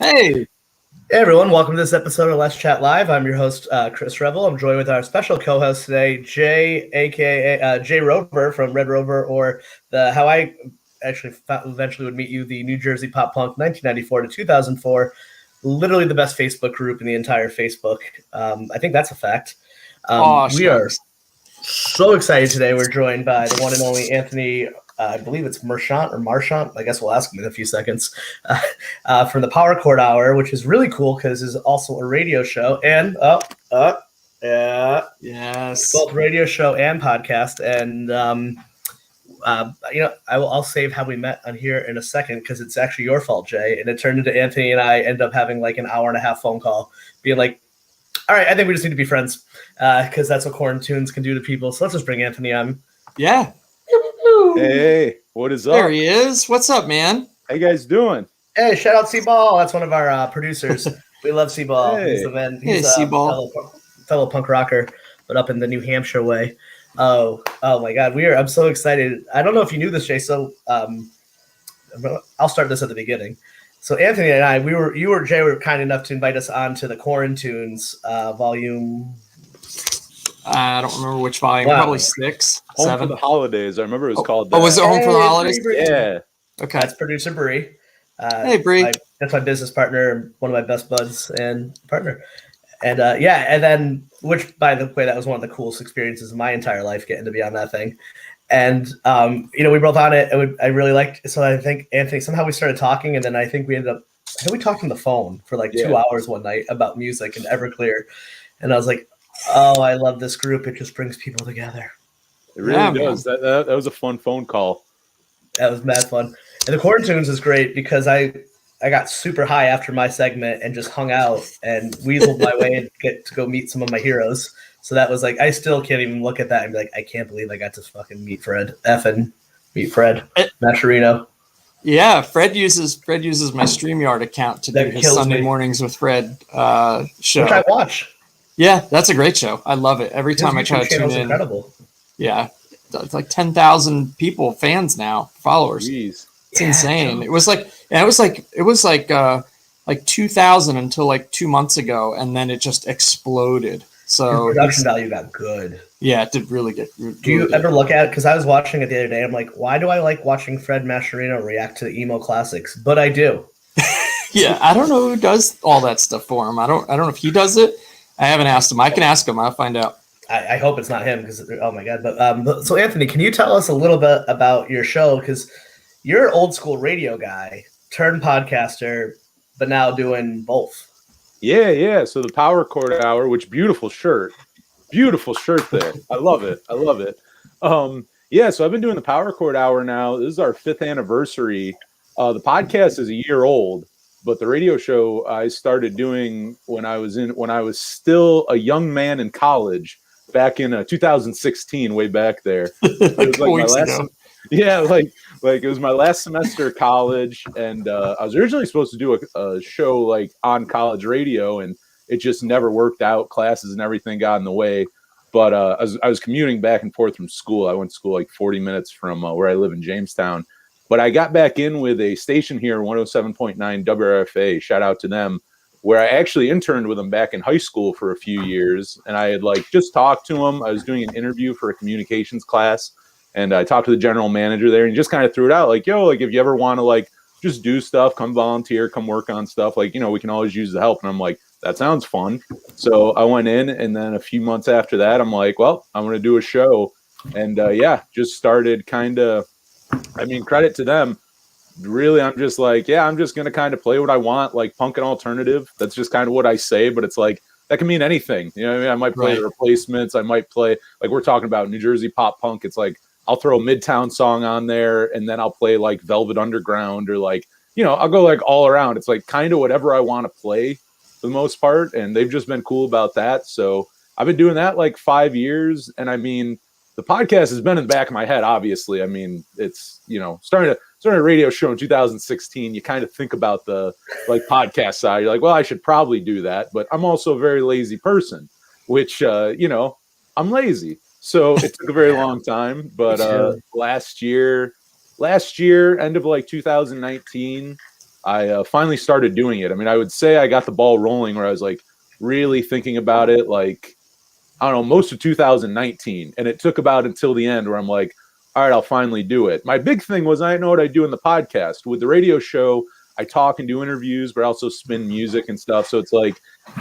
Hey. Hey everyone, welcome to this episode of Let's Chat Live. I'm your host, Chris Revel. I'm joined with our special co-host today, Jay, aka Jay Rover from Red Rover, or how I actually eventually would meet you, the New Jersey Pop Punk 1994 to 2004. Literally the best Facebook group in the entire Facebook. I think that's a fact. We are so excited today. We're joined by the one and only Anthony. I believe it's Marchant. I guess we'll ask him in a few seconds. From the Power Chord Hour, which is really cool because it's also a radio show and yes, both radio show and podcast. And I'll save how we met on here in a second because it's actually your fault, Jay. And it turned into Anthony and I end up having like an hour and a half phone call, being like, "All right, I think we just need to be friends because that's what quarantines can do to people." So let's just bring Anthony on. Yeah. Hey, what is up? There he is. What's up, man? How you guys doing? Hey, shout out C-Ball. That's one of our producers. We love C-Ball. Hey. He's the man. He's C-Ball. fellow punk rocker, but up in the New Hampshire way. Oh my God. I'm so excited. I don't know if you knew this, Jay. So I'll start this at the beginning. So Anthony and I, Jay were kind enough to invite us on to the Quarantunes volume. I don't remember which volume. Wow. Probably 6, Home 7. for the Holidays. I remember it was called that. Oh, was it Home for the Holidays? Yeah. Okay. That's producer Bree. Hey, Bree. That's my business partner, one of my best buds and partner. And and then, which by the way, that was one of the coolest experiences of my entire life, getting to be on that thing. And we were both on it, and I really liked it. So I think Anthony, somehow we started talking, and then I think we talked on the phone for like 2 hours one night about music and Everclear. And I was like, oh, I love this group. It just brings people together. It really does. That was a fun phone call. That was mad fun. And the Quarantunes is great because I got super high after my segment and just hung out and weaseled my way and get to go meet some of my heroes. So that was like, I still can't even look at that and be like, I can't believe I got to fucking meet Fred Mascherino. Yeah, Fred uses my StreamYard account to do his Sunday mornings with Fred show. Which I watch. Yeah, that's a great show. I love it. Every time I try to tune in. Incredible. Yeah. It's like 10,000 people, fans now, followers. Jeez. It's insane. It was like 2,000 until like 2 months ago, and then it just exploded. So his production value got good. Yeah, it did really get. Do you ever look at it? Because I was watching it the other day. I'm like, why do I like watching Fred Mascherino react to the emo classics? But I do. Yeah, I don't know who does all that stuff for him. I don't know if he does it. I haven't asked him. I can ask him. I'll find out. I hope it's not him because, oh my God. But so Anthony, can you tell us a little bit about your show? Because you're an old school radio guy turned podcaster, but now doing both. Yeah. So the Power Chord Hour, which beautiful shirt there. I love it. So I've been doing the Power Chord Hour now. This is our 5th anniversary. The podcast is a year old, but the radio show I started doing when I was still a young man in college back in 2016, way back there. It was like my last. Yeah, like it was my last semester of college, and I was originally supposed to do a show like on college radio, and it just never worked out. Classes and everything got in the way. But I was commuting back and forth from school. I went to school like 40 minutes from where I live in Jamestown. But I got back in with a station here, 107.9 WRFA. Shout out to them, where I actually interned with them back in high school for a few years. And I had like just talked to them. I was doing an interview for a communications class. And I talked to the general manager there and he just kind of threw it out like, yo, like if you ever want to like just do stuff, come volunteer, come work on stuff, like, we can always use the help. And I'm like, that sounds fun. So I went in, and then a few months after that, I'm like, well, I'm going to do a show. And just started credit to them. Really, I'm just like, I'm just going to kind of play what I want, like punk and alternative. That's just kind of what I say, but it's like, that can mean anything. You know what I mean? I might play the Replacements. I might play, like we're talking about New Jersey pop punk. It's like, I'll throw a Midtown song on there, and then I'll play like Velvet Underground, or like, I'll go like all around. It's like kind of whatever I want to play for the most part. And they've just been cool about that. So I've been doing that like 5 years. And I mean, the podcast has been in the back of my head, obviously. I mean, it's, starting a radio show in 2016, you kind of think about the like podcast side. You're like, well, I should probably do that. But I'm also a very lazy person, which, I'm lazy. So it took a very long time. But last year, end of like 2019, I finally started doing it. I mean, I would say I got the ball rolling where I was like really thinking about it, like, I don't know, most of 2019. And it took about until the end where I'm like, all right, I'll finally do it. My big thing was I didn't know what I'd do in the podcast. With the radio show, I talk and do interviews, but I also spin music and stuff. So it's like,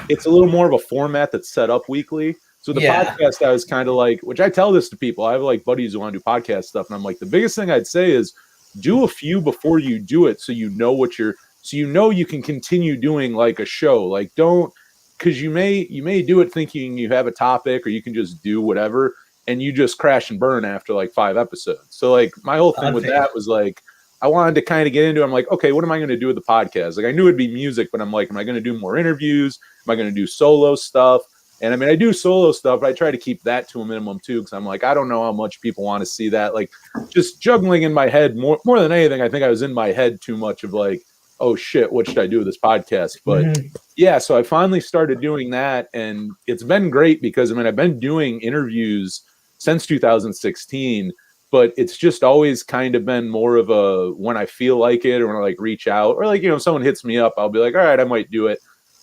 it's a little more of a format that's set up weekly. So the podcast, I was kind of like, which I tell this to people. I have like buddies who want to do podcast stuff. And I'm like, the biggest thing I'd say is do a few before you do it. So you know you can continue doing like a show. Like don't, because you may do it thinking you have a topic or you can just do whatever and you just crash and burn after like 5 episodes. So like my whole thing with that was like, I wanted to kind of get into it. I'm like, okay, what am I going to do with the podcast? Like I knew it'd be music, but I'm like, am I going to do more interviews? Am I going to do solo stuff? And I mean, I do solo stuff, but I try to keep that to a minimum too. Cause I'm like, I don't know how much people want to see that. Like just juggling in my head more than anything. I think I was in my head too much of like, oh shit, what should I do with this podcast? But yeah, so I finally started doing that and it's been great because I mean, I've been doing interviews since 2016, but it's just always kind of been more of a, when I feel like it or when I like reach out or like, you know, if someone hits me up, I'll be like, all right, I might do it.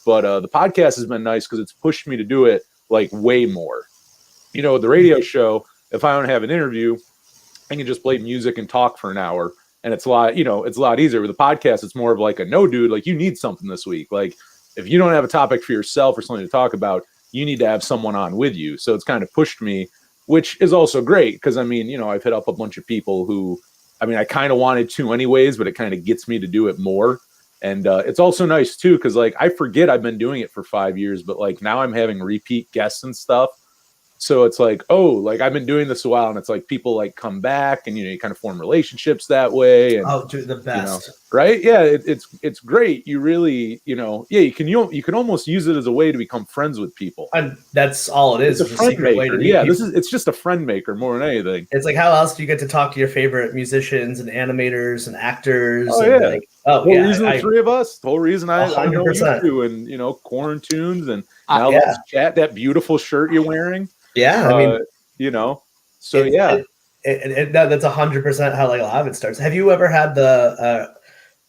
But the podcast has been nice because it's pushed me to do it like way more. You know, the radio show, if I don't have an interview, I can just play music and talk for an hour. And it's a lot, you know, it's a lot easier. With the podcast, it's more of like a no, dude, like you need something this week. Like if you don't have a topic for yourself or something to talk about, you need to have someone on with you. So it's kind of pushed me, which is also great because, I mean, you know, I've hit up a bunch of people who, I mean, I kind of wanted to anyways, but it kind of gets me to do it more. And it's also nice too, because like I forget I've been doing it for 5 years, but like now I'm having repeat guests and stuff. So it's like, oh, like I've been doing this a while, and it's like people like come back, and you know, you kind of form relationships that way. And oh, dude, the best, you know, right? Yeah, it's great. You really, you know, yeah, you can almost use it as a way to become friends with people. And that's all it is. It's a friend maker. Way to yeah, people. it's just a friend maker more than anything. It's like how else do you get to talk to your favorite musicians and animators and actors? Oh and yeah. Like, the whole reason the three of us. The whole reason I know you 100%. two, and you know, Quarantunes, and now let's chat. That beautiful shirt you're wearing. Yeah, I mean, you know, so yeah, that's 100% how like a lot of it starts. Have you ever had the?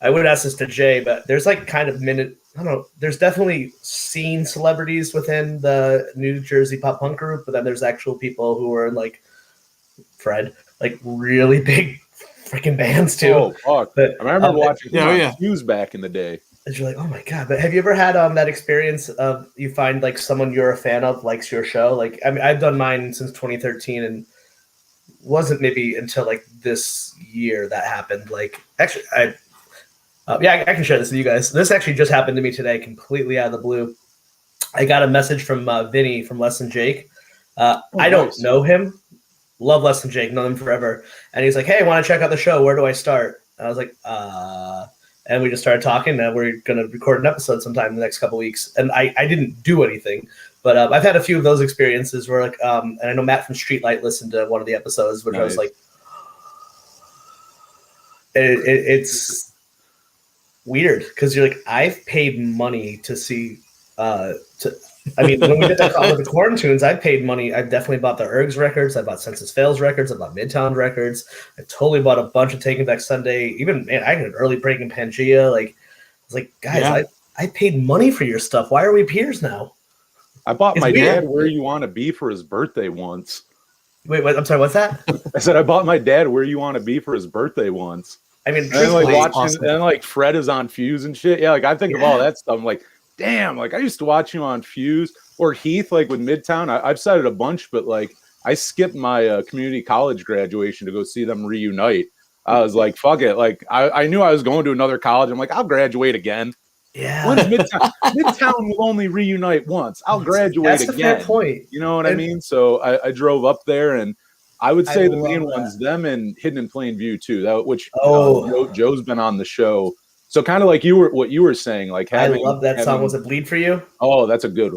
I would ask this to Jay, but there's like kind of I don't know. There's definitely scene celebrities within the New Jersey pop punk group, but then there's actual people who are like Fred, like really big freaking bands too. Oh fuck! But, I remember watching Fuse back in the day. And you're like, oh my god! But have you ever had that experience of you find like someone you're a fan of likes your show? Like, I mean, I've done mine since 2013, and wasn't maybe until like this year that happened. Like, actually, I can share this with you guys. This actually just happened to me today, completely out of the blue. I got a message from Vinny from Less Than Jake. I don't know him. Love Less Than Jake, known him forever. And he's like, hey, I want to check out the show. Where do I start? And I was like, and we just started talking, and we're going to record an episode sometime in the next couple of weeks. And I didn't do anything, but I've had a few of those experiences where like, and I know Matt from Streetlight listened to one of the episodes, which I was like, it's weird because you're like, I've paid money to see, I mean, when we did that call with the Quarantunes, I paid money. I've definitely bought the Ergs records. I bought Census Fails records. I bought Midtown records. I totally bought a bunch of Taking Back Sunday. Even, man, I had an early break in Pangea. Like, I was like, guys, I paid money for your stuff. Why are we peers now? I bought my dad Where You Want to Be for his birthday once. Wait, what? I'm sorry, what's that? I said I bought my dad Where You Want to Be for his birthday once. I mean, and like watching, awesome. And like Fred is on Fuse and shit. Yeah, like I think of all that stuff. I'm like, damn, like I used to watch you on Fuse or Heath, like with Midtown. I've said it a bunch, but like I skipped my community college graduation to go see them reunite. I was like, fuck it. Like I knew I was going to another college. I'm like, I'll graduate again. Yeah. When's Midtown? Midtown will only reunite once. I'll graduate That's again. That's a fair point. You know what I mean? So I drove up there, and I would say the main ones, them and Hidden in Plain View too. Joe's been on the show. So kind of like what you were saying, like I love that song. Was it Bleed For You? Oh, that's a good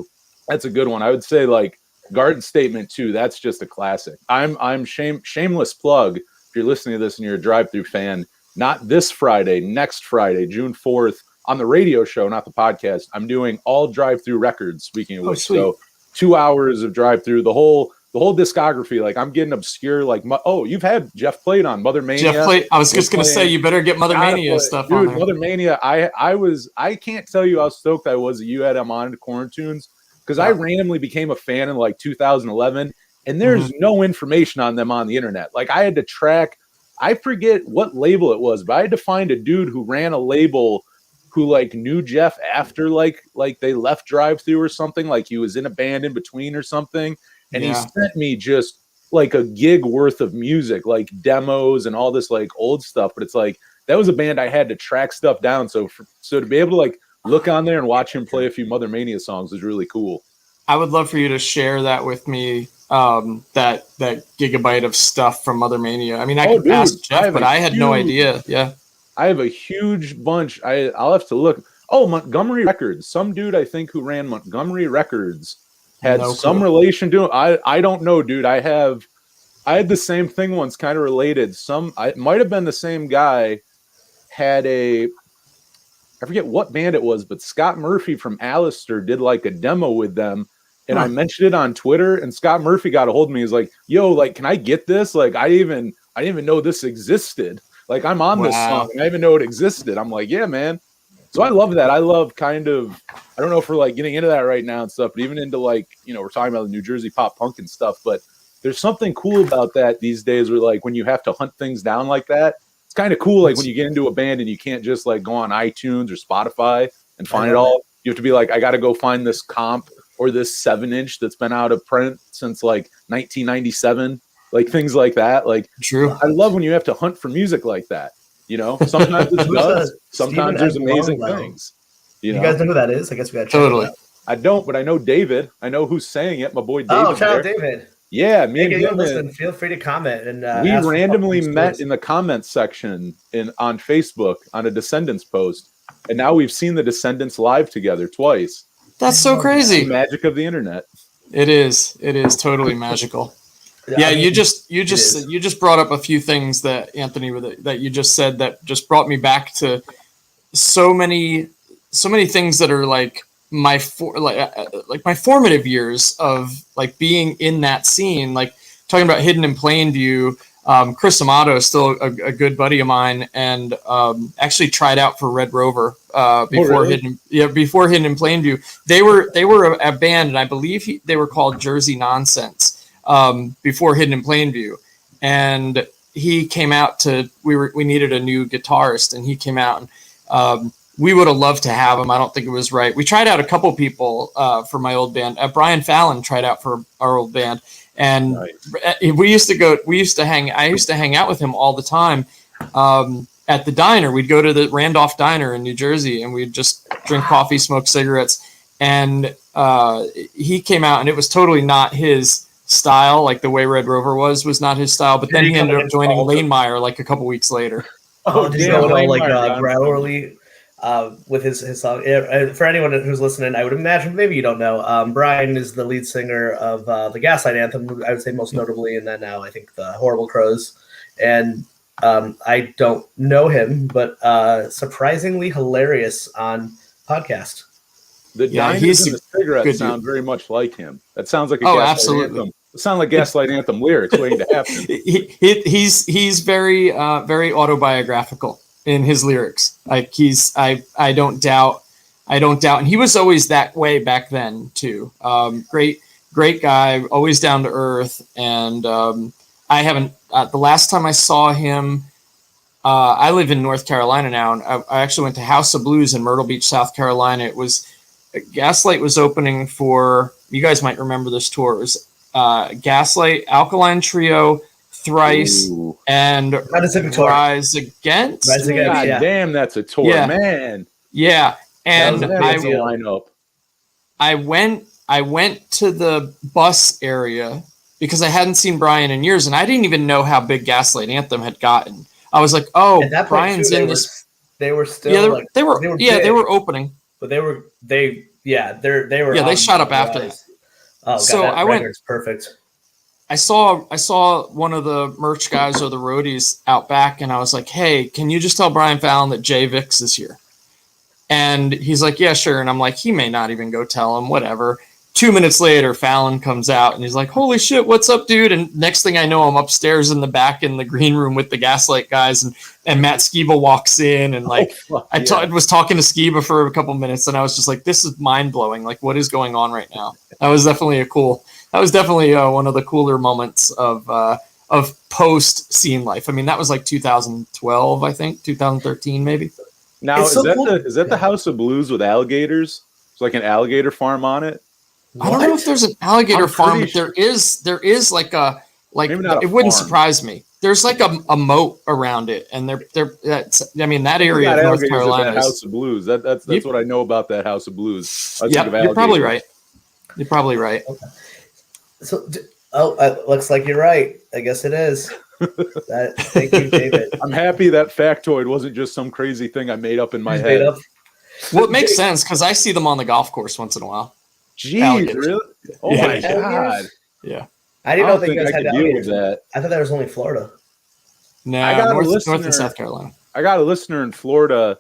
one. I would say like Garden Statement too. That's just a classic. I'm shameless plug. If you're listening to this and you're a drive-through fan, not this Friday, next Friday, June 4th, on the radio show, not the podcast, I'm doing all drive-through records, speaking of which. So 2 hours of drive-through, the whole the whole discography. Like I'm getting obscure. Like, you've had Jeff played on Mother Mania. Jeff played. I was just gonna say you better get Mother Mania stuff on there. Mother Mania. I can't tell you how stoked I was that you had him on Quarantunes, because I randomly became a fan in like 2011, and there's no information on them on the internet. Like I had to track. I forget what label it was, but I had to find a dude who ran a label who like knew Jeff after like they left Drive Thru or something, like he was in a band in between or something. And he sent me just like a gig worth of music, like demos and all this like old stuff. But it's like, that was a band I had to track stuff down. So to be able to like look on there and watch him play a few Mother Mania songs was really cool. I would love for you to share that with me. That gigabyte of stuff from Mother Mania. I mean, I could ask Jeff, but I had no idea. Yeah. I have a huge bunch. I'll have to look. Oh, Montgomery Records. Some dude I think who ran Montgomery Records had some relation to him. I don't know, dude. I had the same thing once, kind of related. It might have been the same guy. I forget what band it was, but Scott Murphy from Alistair did like a demo with them. And I mentioned it on Twitter, and Scott Murphy got a hold of me. He's like, "Yo, like, can I get this? Like, I didn't even know this existed. Like, I'm on this song, and I didn't even know it existed." I'm like, "Yeah, man." So I love that. I love kind of, I don't know if we're like getting into that right now and stuff, but even into like, we're talking about the New Jersey pop punk and stuff. But there's something cool about that these days, where like when you have to hunt things down like that, it's kind of cool. Like when you get into a band and you can't just like go on iTunes or Spotify and find it all. You have to be like, I got to go find this comp or this 7-inch that's been out of print since like 1997, like things like that. Like, true. I love when you have to hunt for music like that. Sometimes it's nuts, sometimes there's amazing things. You guys know who that is? I guess we got to totally. I don't, but I know David. I know who's saying it. My boy David. Oh, shout out David. Yeah, me and him. Listen, feel free to comment. And we randomly met in the comments section on Facebook on a Descendants post, and now we've seen the Descendants live together twice. That's so crazy. The magic of the internet. It is totally magical. Yeah, you just brought up a few things that Anthony that you just said that just brought me back to so many things that are like my formative years of like being in that scene, like talking about Hidden in Plain View. Chris Amato is still a good buddy of mine, and actually tried out for Red Rover before Hidden in Plainview. They were a band, and I believe they were called Jersey Nonsense before Hidden in Plainview. And he came out we needed a new guitarist, and he came out, and we would have loved to have him. I don't think it was right. We tried out a couple people for my old band. Brian Fallon tried out for our old band. And I used to hang out with him all the time at the diner. We'd go to the Randolph Diner in New Jersey, and we'd just drink coffee, smoke cigarettes. And he came out, and it was totally not his style. Like the way Red Rover was not his style. But then he ended up joining Lanemeyer like a couple weeks later. Did you go all like growly? With his song. For anyone who's listening, I would imagine, maybe you don't know, Brian is the lead singer of the Gaslight Anthem, I would say most notably, and then now I think the Horrible Crows. And I don't know him, but surprisingly hilarious on podcast. The diners and the cigarettes sound very much like him. That sounds like a Gaslight Anthem. It sounds like Gaslight Anthem lyrics waiting to happen. He's very very autobiographical in his lyrics. Like I don't doubt, and he was always that way back then too. Great guy, always down to earth. And I haven't the last time I saw him, I live in North Carolina now, and I actually went to House of Blues in Myrtle Beach, South Carolina. It was Gaslight was opening for, you guys might remember this tour. It was Gaslight, Alkaline Trio, Thrice, and Rise Against. God damn, that's a tour, man. Yeah, and I went to the bus area because I hadn't seen Brian in years, and I didn't even know how big Gaslight Anthem had gotten. I was like, "Oh, Brian's in this." They were still they were opening, but they were. They shot up after that. Oh, God, so that I went. Perfect. I saw one of the merch guys or the roadies out back, and I was like, "Hey, can you just tell Brian Fallon that Jay Vix is here?" And he's like, "Yeah, sure." And I'm like, "He may not even go tell him, whatever." 2 minutes later, Fallon comes out and he's like, "Holy shit, what's up, dude?" And next thing I know, I'm upstairs in the back in the green room with the Gaslight guys, and Matt Skiba walks in, and like I was talking to Skiba for a couple minutes, and I was just like, "This is mind blowing. Like, what is going on right now?" That was definitely one of the cooler moments of post scene life. I mean, that was like 2012, I think, 2013 maybe. Now is that the House of Blues with alligators? It's like an alligator farm on it. I don't know if there's an alligator farm, but there is like it wouldn't surprise me. There's like a moat around it, and that area of North Carolina is House of Blues. That's what I know about that House of Blues. Yeah, you're probably right. You're probably right. Okay. So, it looks like you're right. I guess it is. Thank you, David. I'm happy that factoid wasn't just some crazy thing I made up in my head. Well, it makes sense because I see them on the golf course once in a while. Jeez, really? Oh my god! Yeah, I didn't know that you guys had deal with that. I thought that was only Florida. No, I got North and South Carolina. I got a listener in Florida,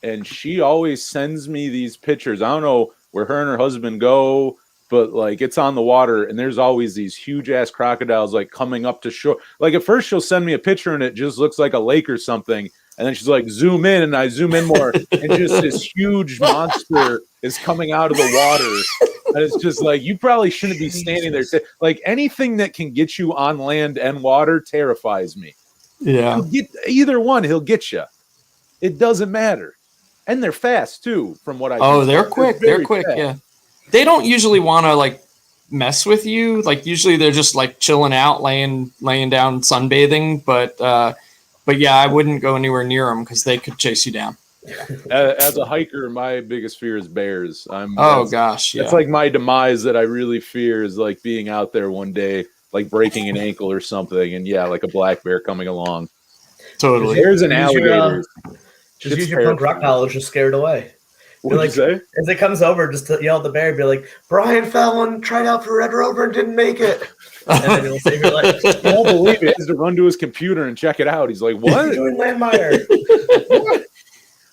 and she always sends me these pictures. I don't know where her and her husband go, but like it's on the water, and there's always these huge ass crocodiles like coming up to shore. Like at first, she'll send me a picture, and it just looks like a lake or something. And then she's like, zoom in, and I zoom in more, and just this huge monster is coming out of the water. And it's just like, you probably shouldn't be standing there. Like anything that can get you on land and water terrifies me. Yeah. Either one, he'll get you. It doesn't matter. And they're fast too, from what I they're quick. They're quick, fast. Yeah. They don't usually want to like mess with you. Like usually they're just like chilling out, laying down, sunbathing, but yeah, I wouldn't go anywhere near them because they could chase you down. As a hiker, my biggest fear is bears. Gosh, yeah. It's like my demise that I really fear is like being out there one day, like breaking an ankle or something, and like a black bear coming along. Totally. Bears and alligators. Just use your punk rock knowledge to scare it away. What'd you say? As it comes over, just to yell at the bear, be like, "Brian Fallon tried out for Red Rover and didn't make it." And then he'll save your life. You won't believe it. He has to run to his computer and check it out. He's like, "What?" Doing Landmeyer.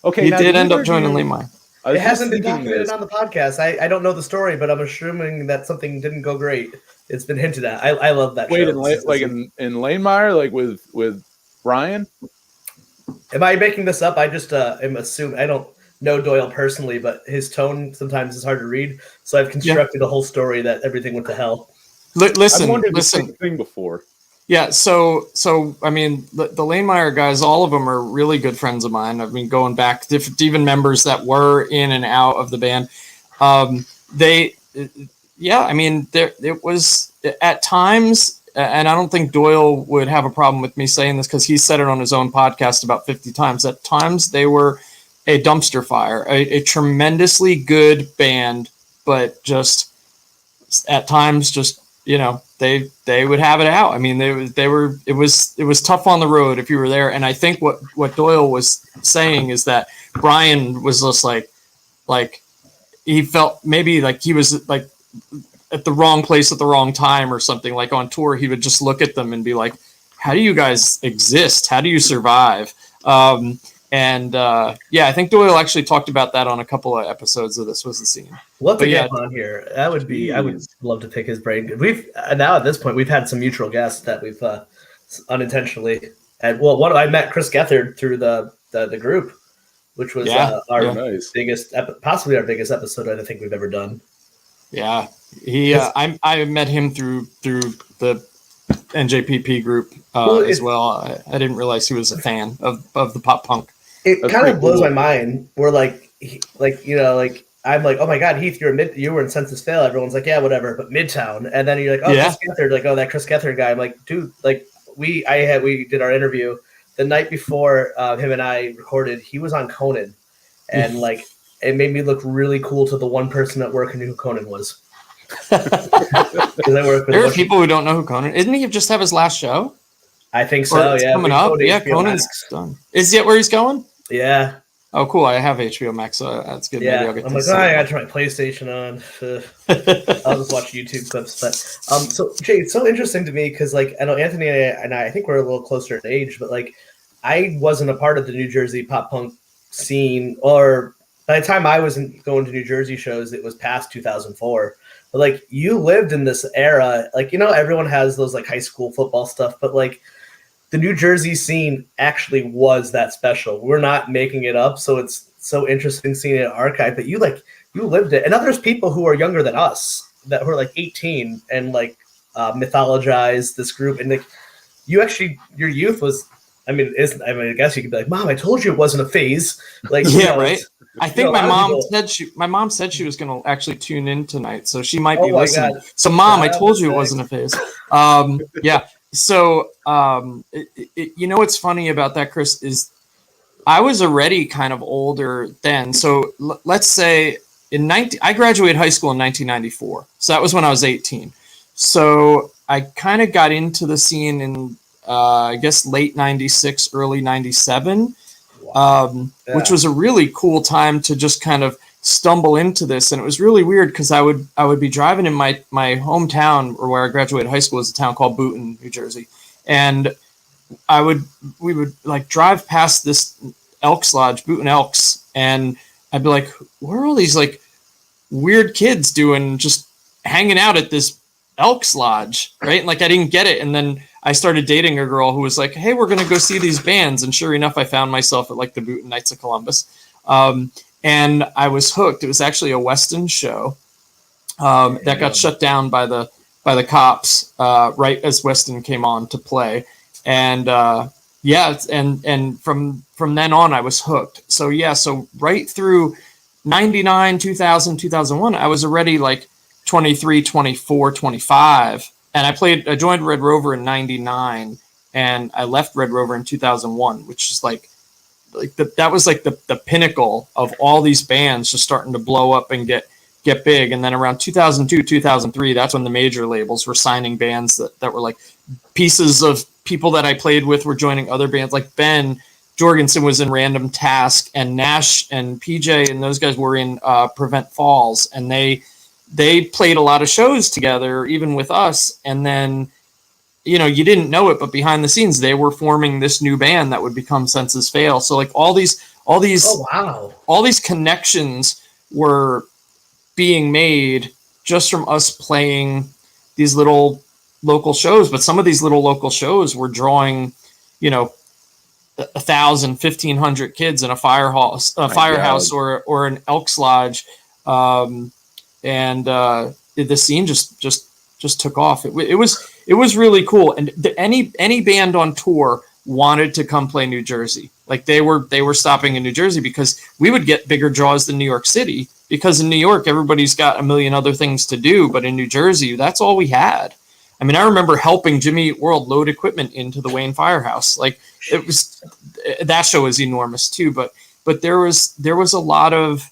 Okay, he did end up joining Landmeyer. It hasn't been documented on the podcast. I don't know the story, but I'm assuming that something didn't go great. It's been hinted at. I love that. Wait, show. in Landmeyer, like with Brian? Am I making this up? I just am assuming. I don't know Doyle personally, but his tone sometimes is hard to read. So I've constructed a whole story that everything went to hell. Listen, I've wondered the same thing before. Yeah, so I mean, the Lanemeyer guys, all of them are really good friends of mine. I mean, going back to even members that were in and out of the band. It was at times, and I don't think Doyle would have a problem with me saying this because he said it on his own podcast about 50 times. At times, they were a dumpster fire, a tremendously good band, but just at times, just they would have it out. I mean, it was tough on the road if you were there. And I think what Doyle was saying is that Brian was just like he felt maybe like he was like at the wrong place at the wrong time or something. Like on tour, he would just look at them and be like, "How do you guys exist? How do you survive?" I think Doyle actually talked about that on a couple of episodes of This Was the Scene. Love to get him on here. That would be. I would love to pick his brain. We've now at this point we've had some mutual guests that we've unintentionally. And I met Chris Gethard through the group, which was our biggest, possibly our biggest episode I think we've ever done. Yeah, I met him through the NJPP group as well. I didn't realize he was a fan of the pop punk. It kind of blows my mind. We're I'm like, oh my God, Heath, you were in Census Fail. Everyone's like, yeah, whatever, but Midtown. And then you're like, oh, Chris Gethard, like, oh, that Chris Gethard guy. I'm like, dude, like we did our interview the night before him and I recorded. He was on Conan, and like it made me look really cool to the one person at work who knew who Conan was. There are people who don't know who Conan. Isn't he just have his last show? I think so. Yeah, coming up. Yeah, Conan's done. Is it where he's going? Yeah. Oh, cool. I have HBO Max, so that's good. Yeah. Maybe I'll get I'm like, I got to turn my PlayStation on. I'll just watch YouTube clips. But so Jay, it's so interesting to me because like I know Anthony and I think we're a little closer in age, but like I wasn't a part of the New Jersey pop punk scene, or by the time I wasn't going to New Jersey shows, it was past 2004. but like you lived in this era, like, you know, everyone has those like high school football stuff, but like the New Jersey scene actually was that special. We're not making it up. So it's so interesting seeing it archived, but you lived it. And now there's people who are younger than us that who are like 18 and like mythologize this group. And like you actually, your youth was, I guess you could be like, Mom, I told you it wasn't a phase. Like, yeah, you know, right. I think my mom said she was going to actually tune in tonight, so she might be listening. God. So, Mom, I told you it wasn't a phase. Yeah. So, you know what's funny about that, Chris, is I was already kind of older then. So let's say I graduated high school in 1994. So that was when I was 18. So I kind of got into the scene in I guess late 96, early 97. Which was a really cool time to just kind of stumble into this. And it was really weird because I would be driving in my hometown, or where I graduated high school, is a town called Boonton, New Jersey. And we would like drive past this Elks Lodge, Boonton Elks, and I'd be like, what are all these like weird kids doing just hanging out at this Elks Lodge, right? And like I didn't get it. And then I started dating a girl who was like, hey, we're going to go see these bands. And sure enough, I found myself at like the Boonton Knights of Columbus. And I was hooked. It was actually a Weston show that got shut down by the cops right as Weston came on to play. And and from then on, I was hooked. So yeah, so right through 99, 2000, 2001, I was already like 23, 24, 25. And I joined Red Rover in 99, and I left Red Rover in 2001, which is that was like the pinnacle of all these bands just starting to blow up and get big. And then around 2002, 2003, that's when the major labels were signing bands that were like pieces of people that I played with were joining other bands. Like Ben Jorgensen was in Random Task, and Nash and PJ and those guys were in Prevent Falls, and they played a lot of shows together, even with us. And then, you know, you didn't know it, but behind the scenes, they were forming this new band that would become Senses Fail. So like all these connections were being made just from us playing these little local shows. But some of these little local shows were drawing, you know, 1,000, 1,500 kids in a firehouse or an Elks Lodge. And the scene just took off. It was really cool. And any band on tour wanted to come play New Jersey. Like they were stopping in New Jersey because we would get bigger draws than New York City, because in New York, everybody's got a million other things to do. But in New Jersey, that's all we had. I mean, I remember helping Jimmy Eat World load equipment into the Wayne Firehouse. Like that show was enormous too. But there was a lot of,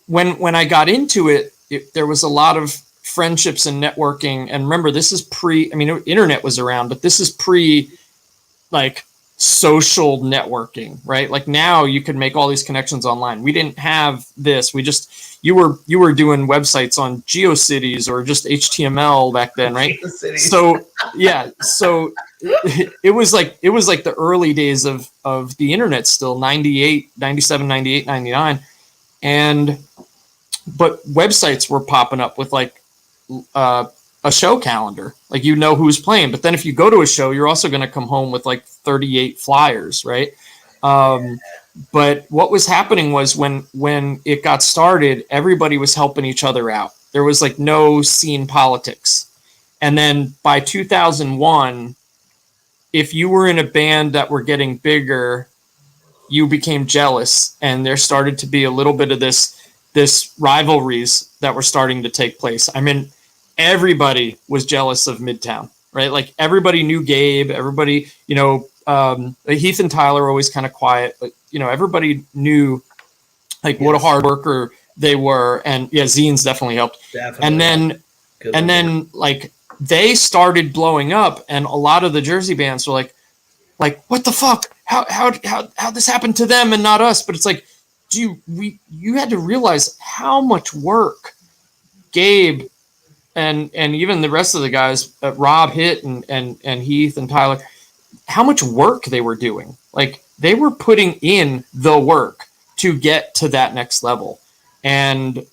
when I got into it, there was a lot of friendships and networking. And remember, this is internet was around, but this is pre like social networking, right? Like now you could make all these connections online. We didn't have this. You were doing websites on GeoCities or just HTML back then, right? So yeah, so it was like the early days of the internet still, 98, 97, 98, 99. But websites were popping up with like a show calendar, like you know who's playing. But then if you go to a show, you're also going to come home with like 38 flyers, right? But what was happening was when it got started, everybody was helping each other out. There was like no scene politics. And then by 2001, if you were in a band that were getting bigger, you became jealous, and there started to be a little bit of this rivalries that were starting to take place. I mean, everybody was jealous of Midtown, right? Like everybody knew Gabe, everybody, you know, Heath and Tyler were always kind of quiet, but you know, everybody knew like what a hard worker they were. And yeah, zines definitely helped. Definitely. And then like they started blowing up, and a lot of the Jersey bands were like, what the fuck? How this happened to them and not us? But it's like, you had to realize how much work Gabe and even the rest of the guys, Rob Hitt and Heath and Tyler, how much work they were doing. Like they were putting in the work to get to that next level. And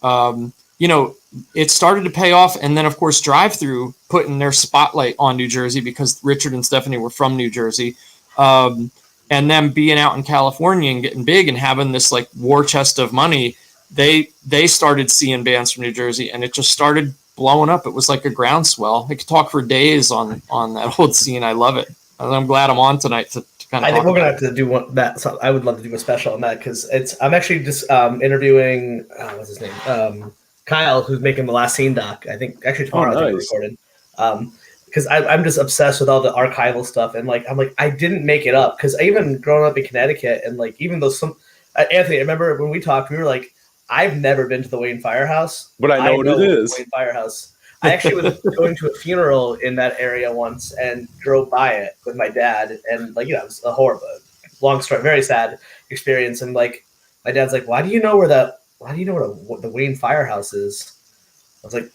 it started to pay off. And then, of course, Drive Through putting their spotlight on New Jersey because Richard and Stephanie were from New Jersey. And then being out in California and getting big and having this like war chest of money, they started seeing bands from New Jersey, and it just started blowing up. It was like a groundswell. I could talk for days on that old scene. I love it. I'm glad I'm on tonight to kind of. I think we're gonna have to do that. So I would love to do a special on that because I'm actually just interviewing what's his name, Kyle, who's making the Last Scene doc. I think actually tomorrow. I think we're recording. Because I'm just obsessed with all the archival stuff, and like I'm like I didn't make it up because even growing up in Connecticut and like even though Anthony, I remember when we talked, we were like, I've never been to the Wayne Firehouse, but I know what it is. Wayne Firehouse. I actually was going to a funeral in that area once and drove by it with my dad, and like it was a horrible, long story, very sad experience. And like my dad's like, why do you know where the Wayne Firehouse is? I was like,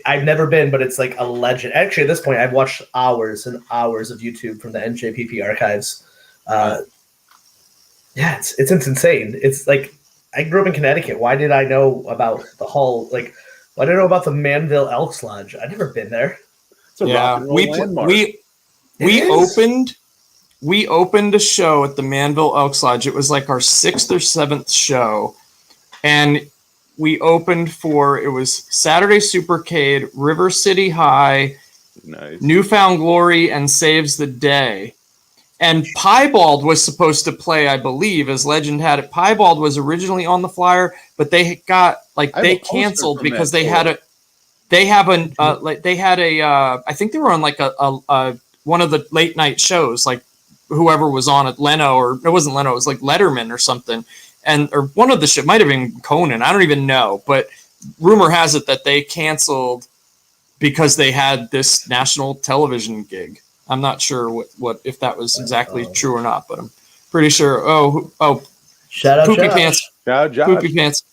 I've never been, but it's like a legend. Actually, at this point, I've watched hours and hours of YouTube from the NJPP archives. Yeah, it's insane. It's like I grew up in Connecticut. Why did I know about the Hall? Like, why did I know about the Manville Elks Lodge? I've never been there. It's a rock and roll landmark. We opened a show at the Manville Elks Lodge. It was like our 6th or 7th show, and we opened for, it was Saturday Supercade, River City High, nice. Newfound Glory, and Saves the Day. And Piebald was supposed to play, I believe, as legend had it. Piebald was originally on the flyer, but they got they canceled because I think they were on like a one of the late night shows, like whoever was on it, Leno, or it wasn't Leno, it was like Letterman or something. Or one of the shit might have been Conan. I don't even know, but rumor has it that they canceled because they had this national television gig. I'm not sure what if that was exactly true or not, but I'm pretty sure. Oh, shout out Poopy Josh. Pants. Shout out Josh. Poopy Pants.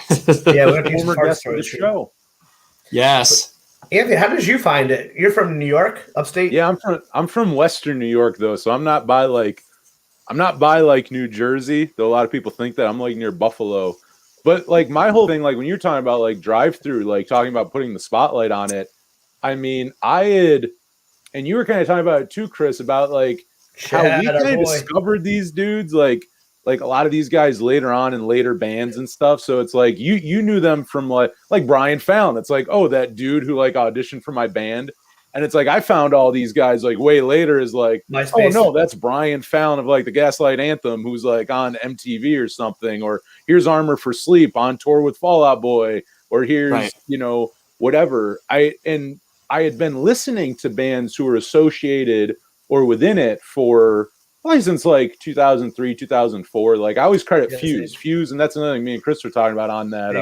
Yeah, we're going to former guest of the show. Yes. Anthony, how did you find it? You're from New York, upstate? Yeah, I'm from Western New York though, so I'm not by like New Jersey, though a lot of people think that I'm like near Buffalo. But like my whole thing, like when you're talking about like Drive Through, like talking about putting the spotlight on it, I mean, and you were kind of talking about it too, Chris, about like how we kind of discovered these dudes, like a lot of these guys later on in later bands and stuff. So it's like you knew them from like Brian Fallon. It's like, oh, that dude who like auditioned for my band. And it's like I found all these guys like way later is like, MySpace. Oh no, that's Brian Fallon of like the Gaslight Anthem, who's like on MTV or something, or here's Armor for Sleep on tour with Fall Out Boy, or here's whatever. I had been listening to bands who were associated or within it for probably since like 2003, 2004. Like I always credit Fuse, and that's another thing me and Chris were talking about on that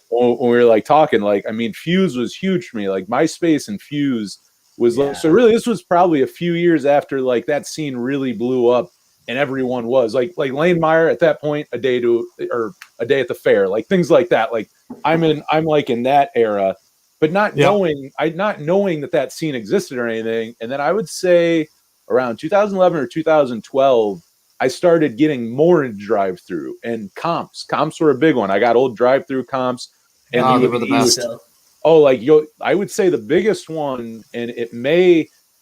when we were like talking. Like I mean, Fuse was huge for me. Like MySpace and Fuse was like, so really this was probably a few years after like that scene really blew up, and everyone was like Lane Meyer at that point, a day at the fair, like things like that. Like I'm like in that era. But not knowing that scene existed or anything. And then I would say around 2011 or 2012, I started getting more into Drive Through and comps. Comps were a big one. I got old Drive Through comps, and they were the best. I would say the biggest one, and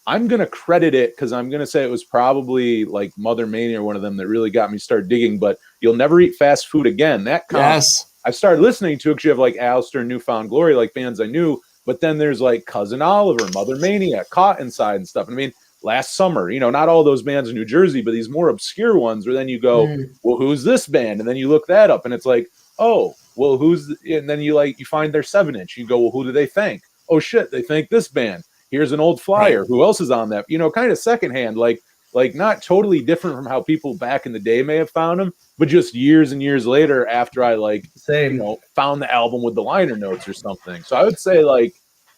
I'm gonna credit it because I'm gonna say it was probably like Mother Mania or one of them that really got me start digging. But You'll Never Eat Fast Food Again. That comp. Yes. I started listening to it because you have like Alistair and Newfound Glory, like bands I knew, but then there's like Cousin Oliver, Mother Mania, Caught Inside and stuff. I mean, last summer, not all those bands in New Jersey, but these more obscure ones where then you go, well, who's this band? And then you look that up and it's like, oh, well, and then you find their 7-inch. You go, well, who do they think? Oh shit, they think this band. Here's an old flyer. Right. Who else is on that? Kind of secondhand, like not totally different from how people back in the day may have found them, but just years and years later after I found the album with the liner notes or something. So I would say like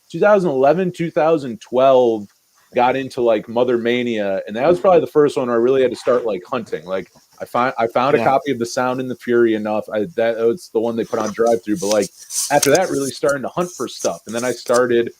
2011, 2012 got into like Mother Mania, and that was probably the first one where I really had to start like hunting. Like I found a copy of The Sound and the Fury enough. That was the one they put on Drive Through, but like after that really starting to hunt for stuff. And then I started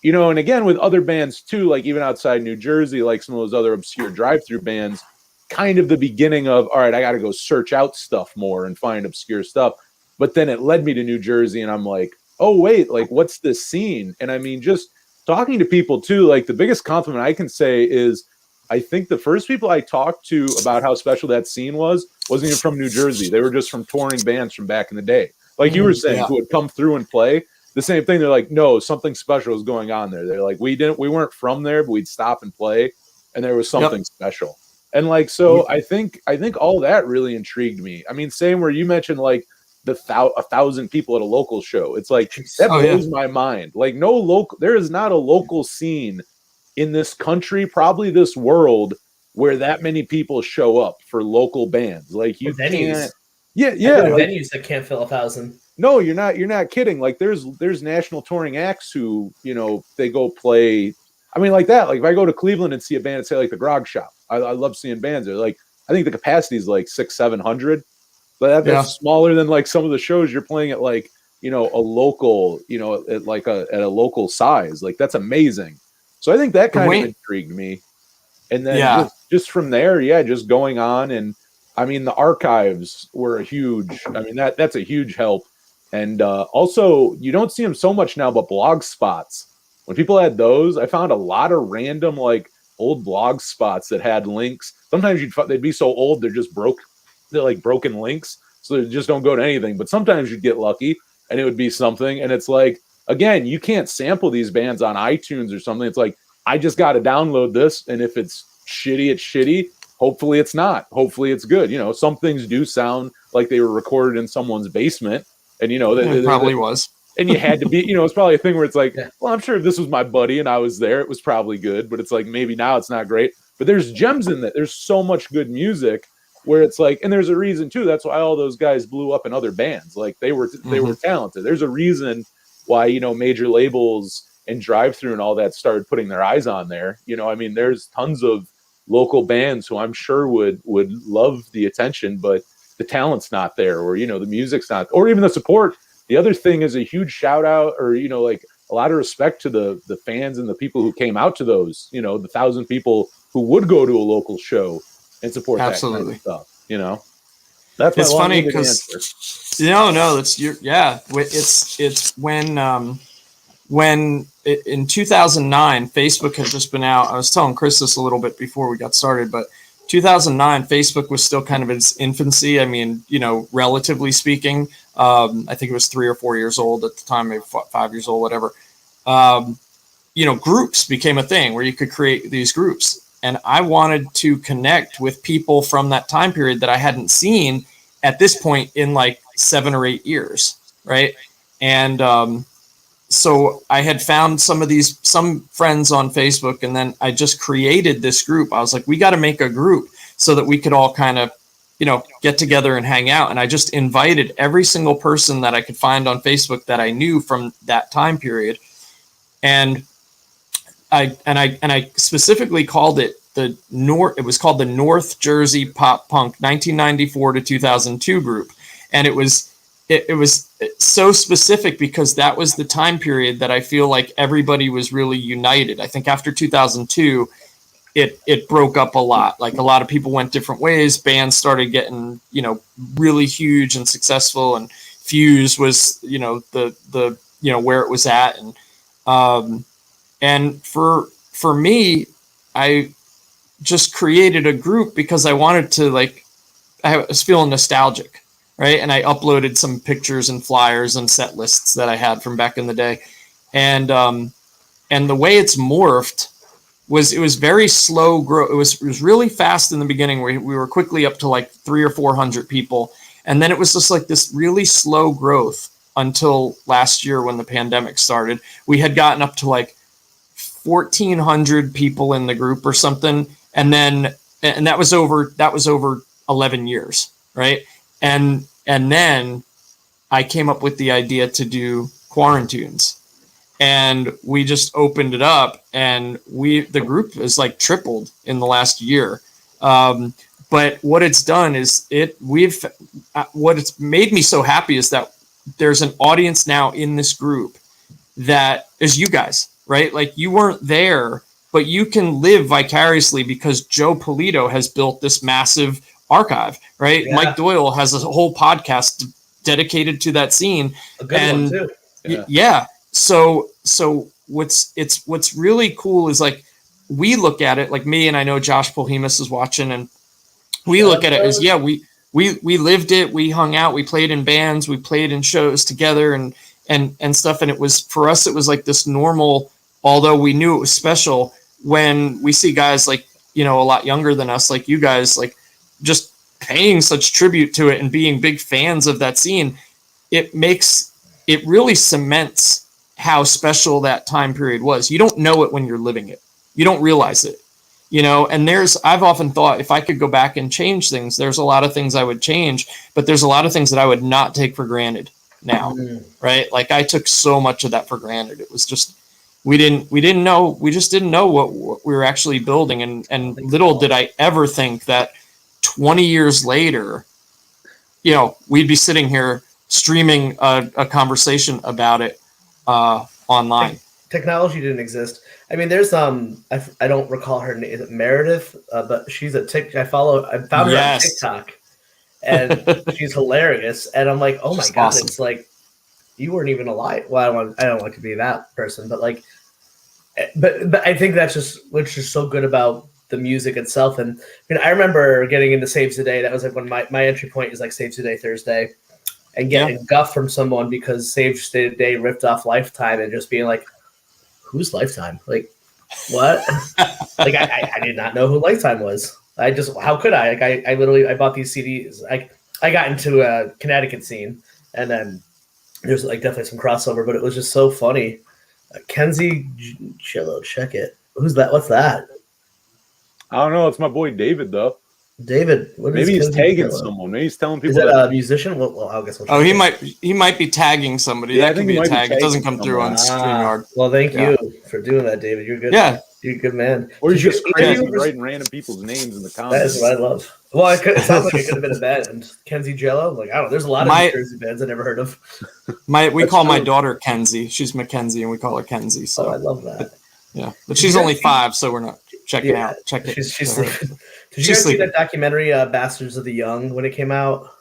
and again with other bands too, like even outside New Jersey, like some of those other obscure drive-through bands, kind of the beginning of, all right, I got to go search out stuff more and find obscure stuff. But then it led me to New Jersey, and I'm like, oh wait, like what's this scene? And I mean, just talking to people too, like the biggest compliment I can say is I think the first people I talked to about how special that scene wasn't even from New Jersey. They were just from touring bands from back in the day. Like you were saying, who would come through and play. The same thing. They're like, no, something special is going on there. They're like, we weren't from there, but we'd stop and play, and there was something special. And like, so I think all that really intrigued me. I mean, same where you mentioned like a 1,000 people at a local show. It's like that blows my mind. Like there is not a local scene in this country, probably this world, where that many people show up for local bands. Like you can't. Yeah. Like, venues that can't fill 1,000. No, you're not kidding. Like there's national touring acts who, they go play. I mean, like that. Like if I go to Cleveland and see a band at, say, like the Grog Shop, I love seeing bands there. Like I think the capacity is like 600-700, but that's smaller than like some of the shows you're playing at, like, a local, at like at a local size. Like that's amazing. So I think that kind of intrigued me. And then just from there, just going on. And I mean, the archives were that's a huge help. And also, you don't see them so much now, but blog spots. When people had those, I found a lot of random, like, old blog spots that had links. Sometimes they'd be so old, they're like broken links, so they just don't go to anything. But sometimes you'd get lucky, and it would be something. And it's like, again, you can't sample these bands on iTunes or something. It's like, I just got to download this, and if it's shitty, it's shitty. Hopefully it's not. Hopefully it's good. Some things do sound like they were recorded in someone's basement. And, it probably was. And you had to be, it's probably a thing where it's like, well, I'm sure if this was my buddy and I was there, it was probably good. But it's like, maybe now it's not great. But there's gems in that. There's so much good music where it's like, and there's a reason too. That's why all those guys blew up in other bands. Like they were talented. There's a reason why, major labels and Drive-Thru and all that started putting their eyes on there. I mean, there's tons of local bands who I'm sure would love the attention, but the talent's not there, or, the music's not, or even the support. The other thing is a huge shout out, or, like a lot of respect to the fans and the people who came out to those, the 1,000 people who would go to a local show and support that kind of stuff, That's it's funny because it's when in 2009, Facebook had just been out. I was telling Chris this a little bit before we got started, but 2009, Facebook was still kind of in its infancy. I mean, relatively speaking, I think it was 3 or 4 years old at the time, maybe 5 years old, whatever. Groups became a thing where you could create these groups. And I wanted to connect with people from that time period that I hadn't seen at this point in like 7 or 8 years. Right. And, so I had found some friends on Facebook, and then I just created this group. I was like, we got to make a group so that we could all kind of, get together and hang out. And I just invited every single person that I could find on Facebook that I knew from that time period. And I specifically called it it was called the North Jersey Pop Punk 1994 to 2002 group. And it was so specific because that was the time period that I feel like everybody was really united. I think after 2002, it broke up a lot. Like a lot of people went different ways. Bands started getting, really huge and successful, and Fuse was, the where it was at. And for me, I just created a group because I wanted to, I was feeling nostalgic. Right. And I uploaded some pictures and flyers and set lists that I had from back in the day. And the way it's morphed it was very slow growth. It was really fast in the beginning where we were quickly up to like 300 or 400 people. And then it was just like this really slow growth until last year when the pandemic started. We had gotten up to like 1,400 people in the group or something. And that was over 11 years. Right. And then I came up with the idea to do quarantunes, and we just opened it up, and the group is like tripled in the last year. But what it's done is what it's made me so happy is that there's an audience now in this group that is you guys, right? Like you weren't there, but you can live vicariously because Joe Polito has built this massive archive, right? Yeah. Mike Doyle has a whole podcast dedicated to that scene. A good one too. Yeah. So what's really cool is like, we look at it, like me, and I know Josh Polhemus is watching, and we look at it as, we lived it. We hung out, we played in bands, we played in shows together and stuff. And it was, for us, it was like this normal, although we knew it was special when we see guys like, a lot younger than us, like you guys, like just paying such tribute to it and being big fans of that scene. It really cements how special that time period was. You don't know it when you're living it. You don't realize it, and I've often thought, if I could go back and change things, there's a lot of things I would change, but there's a lot of things that I would not take for granted now. Right. Like, I took so much of that for granted. It was just, we just didn't know what we were actually building. And little did I ever think that 20 years later, we'd be sitting here streaming a conversation about it online. Technology didn't exist. I mean, there's I don't recall her name. Is it Meredith? But she's I found her on TikTok, and she's hilarious. And I'm like, oh my god, awesome. It's like, you weren't even alive. Well, I don't like to be that person, but like, but I think that's just what's just so good about the music itself. And I remember getting into Saves the Day. That was like when my entry point is like Saves the Day Thursday, and getting guff from someone because Saves the Day ripped off Lifetime, and just being like, who's Lifetime? Like, what? Like, I did not know who Lifetime was. How could I? Like, I literally bought these CDs. I got into a Connecticut scene, and then there's like definitely some crossover, but it was just so funny. Kenzie Chillo, check it. Who's that? What's that? I don't know. It's my boy David, though. David, maybe he's tagging someone. Maybe he's telling people. Is that a musician? Well, I guess. He might be tagging somebody. Yeah, that could be a tag. It doesn't come through on StreamYard. Well, thank you for doing that, David. You're good. Yeah, you're a good man. Or you're just crazy writing random people's names in the comments. That is what I love. Well, it sounds like it could have been a band. Kenzie Jello. Like, I don't know. There's a lot of New Jersey bands I never heard of. We call my daughter Kenzie. She's Mackenzie, and we call her Kenzie. So I love that. But she's only 5, so we're not checking out. Check it. Did you guys see that documentary, Bastards of the Young, when it came out?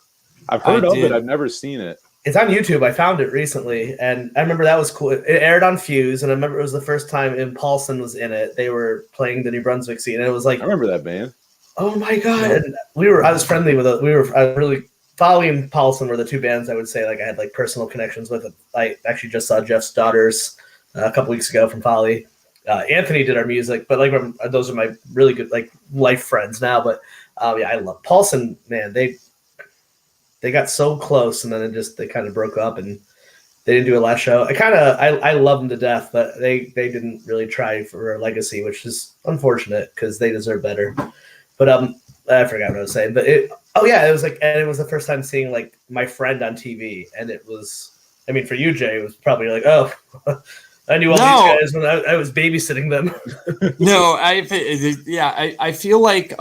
I've heard of it. I've never seen it. It's on YouTube. I found it recently, and I remember that was cool. It aired on Fuse, and I remember it was the first time Paulson was in it. They were playing the New Brunswick scene, and it was like, I remember that band. Oh my god! And I was friendly with it. I was really Folly and Paulson were the two bands I would say like I had like personal connections with. I actually just saw Jeff's daughters a couple weeks ago from Folly. Anthony did our music, but like those are my really good like life friends now. But I love Paulson. Man, they got so close, and then they kind of broke up, and they didn't do a last show. I love them to death, but they didn't really try for a legacy, which is unfortunate because they deserve better. But I forgot what I was saying. But it was like, and it was the first time seeing like my friend on TV, and it was. I mean, for you, Jay, it was probably like, oh. I knew all these guys when I was babysitting them. No, I feel like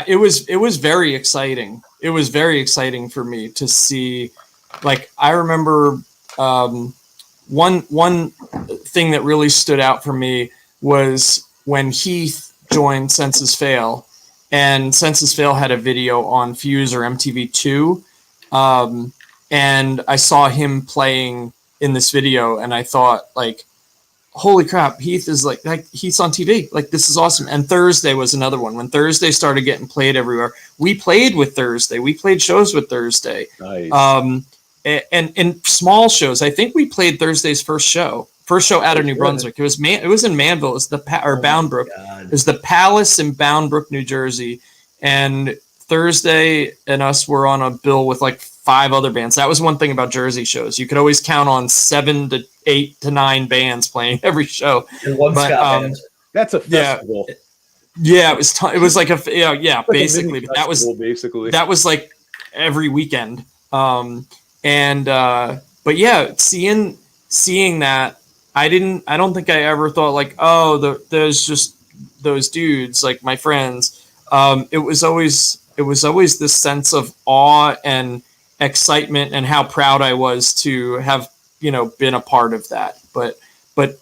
it was very exciting. It was very exciting for me to see. Like, I remember one thing that really stood out for me was when Heath joined Senses Fail, and Senses Fail had a video on Fuse or MTV2, and I saw him playing in this video, and I thought, like, holy crap, Heath is like Heath's on TV. Like, this is awesome. And Thursday was another one. When Thursday started getting played everywhere, we played with Thursday. We played shows with Thursday. Nice. And small shows. I think we played Thursday's first show out of New Brunswick. It was in Manville. It was Bound Brook. It was the Palace in Bound Brook, New Jersey. And Thursday and us were on a bill with like 5 other bands. That was one thing about Jersey shows. You could always count on 7 to 8 to 9 bands playing every show. And one ska band. That's a festival. Yeah, it was like basically. But that was like every weekend. But yeah, seeing that, I don't think I ever thought like, oh, there's just those dudes like my friends. It was always this sense of awe and excitement, and how proud I was to have been a part of that. But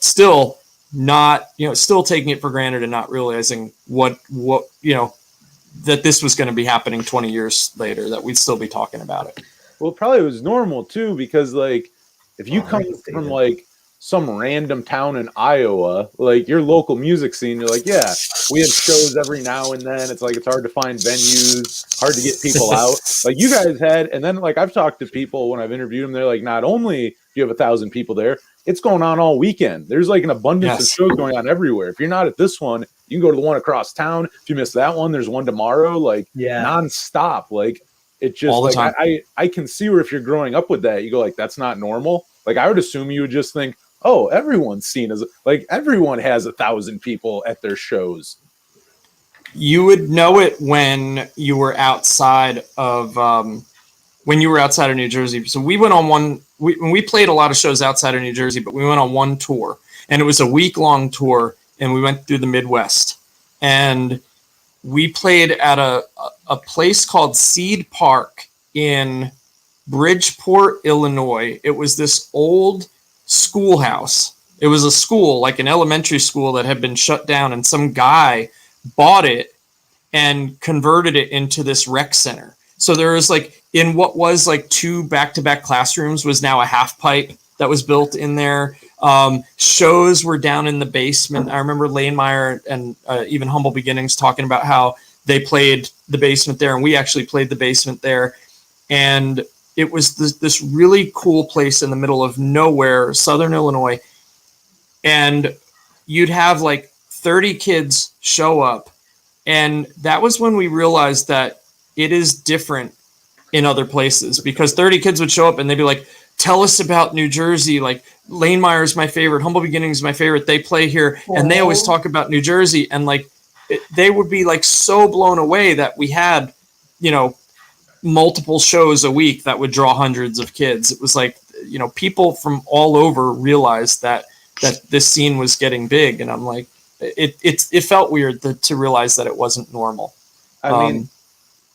still not still taking it for granted and not realizing what that this was going to be happening 20 years later, that we'd still be talking about it. Well, probably was normal too, because like if you come from like some random town in Iowa, like your local music scene, you're like, yeah, we have shows every now and then. It's like it's hard to find venues, hard to get people out. Like you guys had, and then like I've talked to people when I've interviewed them, they're like, not only do you have 1,000 people there, it's going on all weekend. There's like an abundance of shows going on everywhere. If you're not at this one, you can go to the one across town. If you miss that one, there's one tomorrow, like nonstop. Like it just like I can see where if you're growing up with that, you go like, that's not normal. Like I would assume you would just think, oh, everyone's seen as like everyone has 1,000 people at their shows. You would know it when you were outside of New Jersey. So we went on we played a lot of shows outside of New Jersey, but we went on one tour, and it was a week-long tour, and we went through the Midwest, and we played at a place called Seed Park in Bridgeport, Illinois. It was this old schoolhouse. It was a school, like an elementary school that had been shut down, and some guy bought it and converted it into this rec center. So there was like, in what was like 2 back-to-back classrooms was now a half pipe that was built in there. Shows were down in the basement. I remember Lanemeyer and even Humble Beginnings talking about how they played the basement there, and we actually played the basement there. And it was this really cool place in the middle of nowhere, Southern Illinois. And you'd have like 30 kids show up. And that was when we realized that it is different in other places, because 30 kids would show up and they'd be like, tell us about New Jersey. Like Lanemeyer is my favorite. Humble Beginnings is my favorite. They play here. And they always talk about New Jersey. And like, they would be like so blown away that we had, you know, multiple shows a week that would draw hundreds of kids. It was like, you know, people from all over realized that this scene was getting big. And I'm like, it felt weird to realize that it wasn't normal. I mean,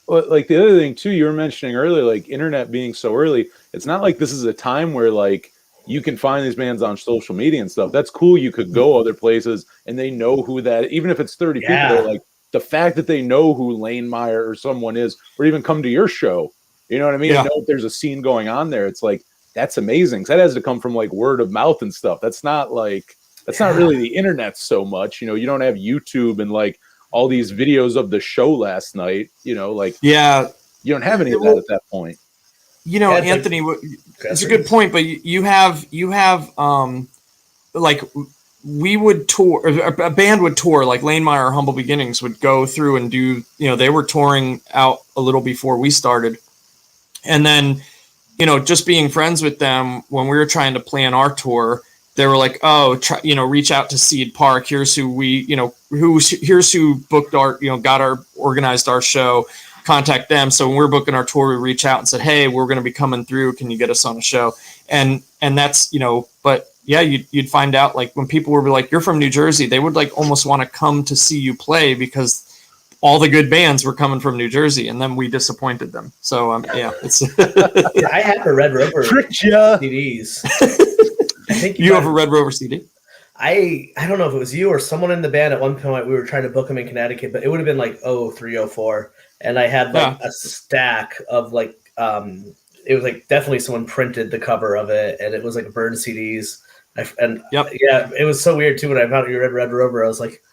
like the other thing too, you were mentioning earlier, like internet being so early, it's not like this is a time where like you can find these bands on social media and stuff. That's cool. You could go other places and they know who that, even if it's 30 people, they're like, the fact that they know who Lanemeyer or someone is, or even come to your show, you know what I mean? And know if there's a scene going on there. It's like, that's amazing. That has to come from like word of mouth and stuff. That's not like, that's not really the internet so much. You know, you don't have YouTube and like all these videos of the show last night, you know, like, you don't have any of that at that point. You know, Anthony, it's a good point, but you have like, we would tour, a band would tour, like Lanemeyer or Humble Beginnings would go through and do, you know, they were touring out a little before we started. And then, you know, just being friends with them when we were trying to plan our tour, they were like, oh, reach out to Seed Park. Here's who here's who booked our, organized our show, contact them. So when we were booking our tour, we reach out and said, hey, we're going to be coming through. Can you get us on a show? And that's, but yeah, you'd find out like when people were like, you're from New Jersey, they would like almost want to come to see you play because all the good bands were coming from New Jersey, and then we disappointed them. So it's. I had the Red Rover CDs. I think you have a Red Rover CD. I don't know if it was you or someone in the band. At one point, we were trying to book them in Connecticut, but it would have been like 03, 04, and I had like a stack of like it was like definitely someone printed the cover of it, and it was like burned CDs. It was so weird too when I found you read Red Rover. I was like,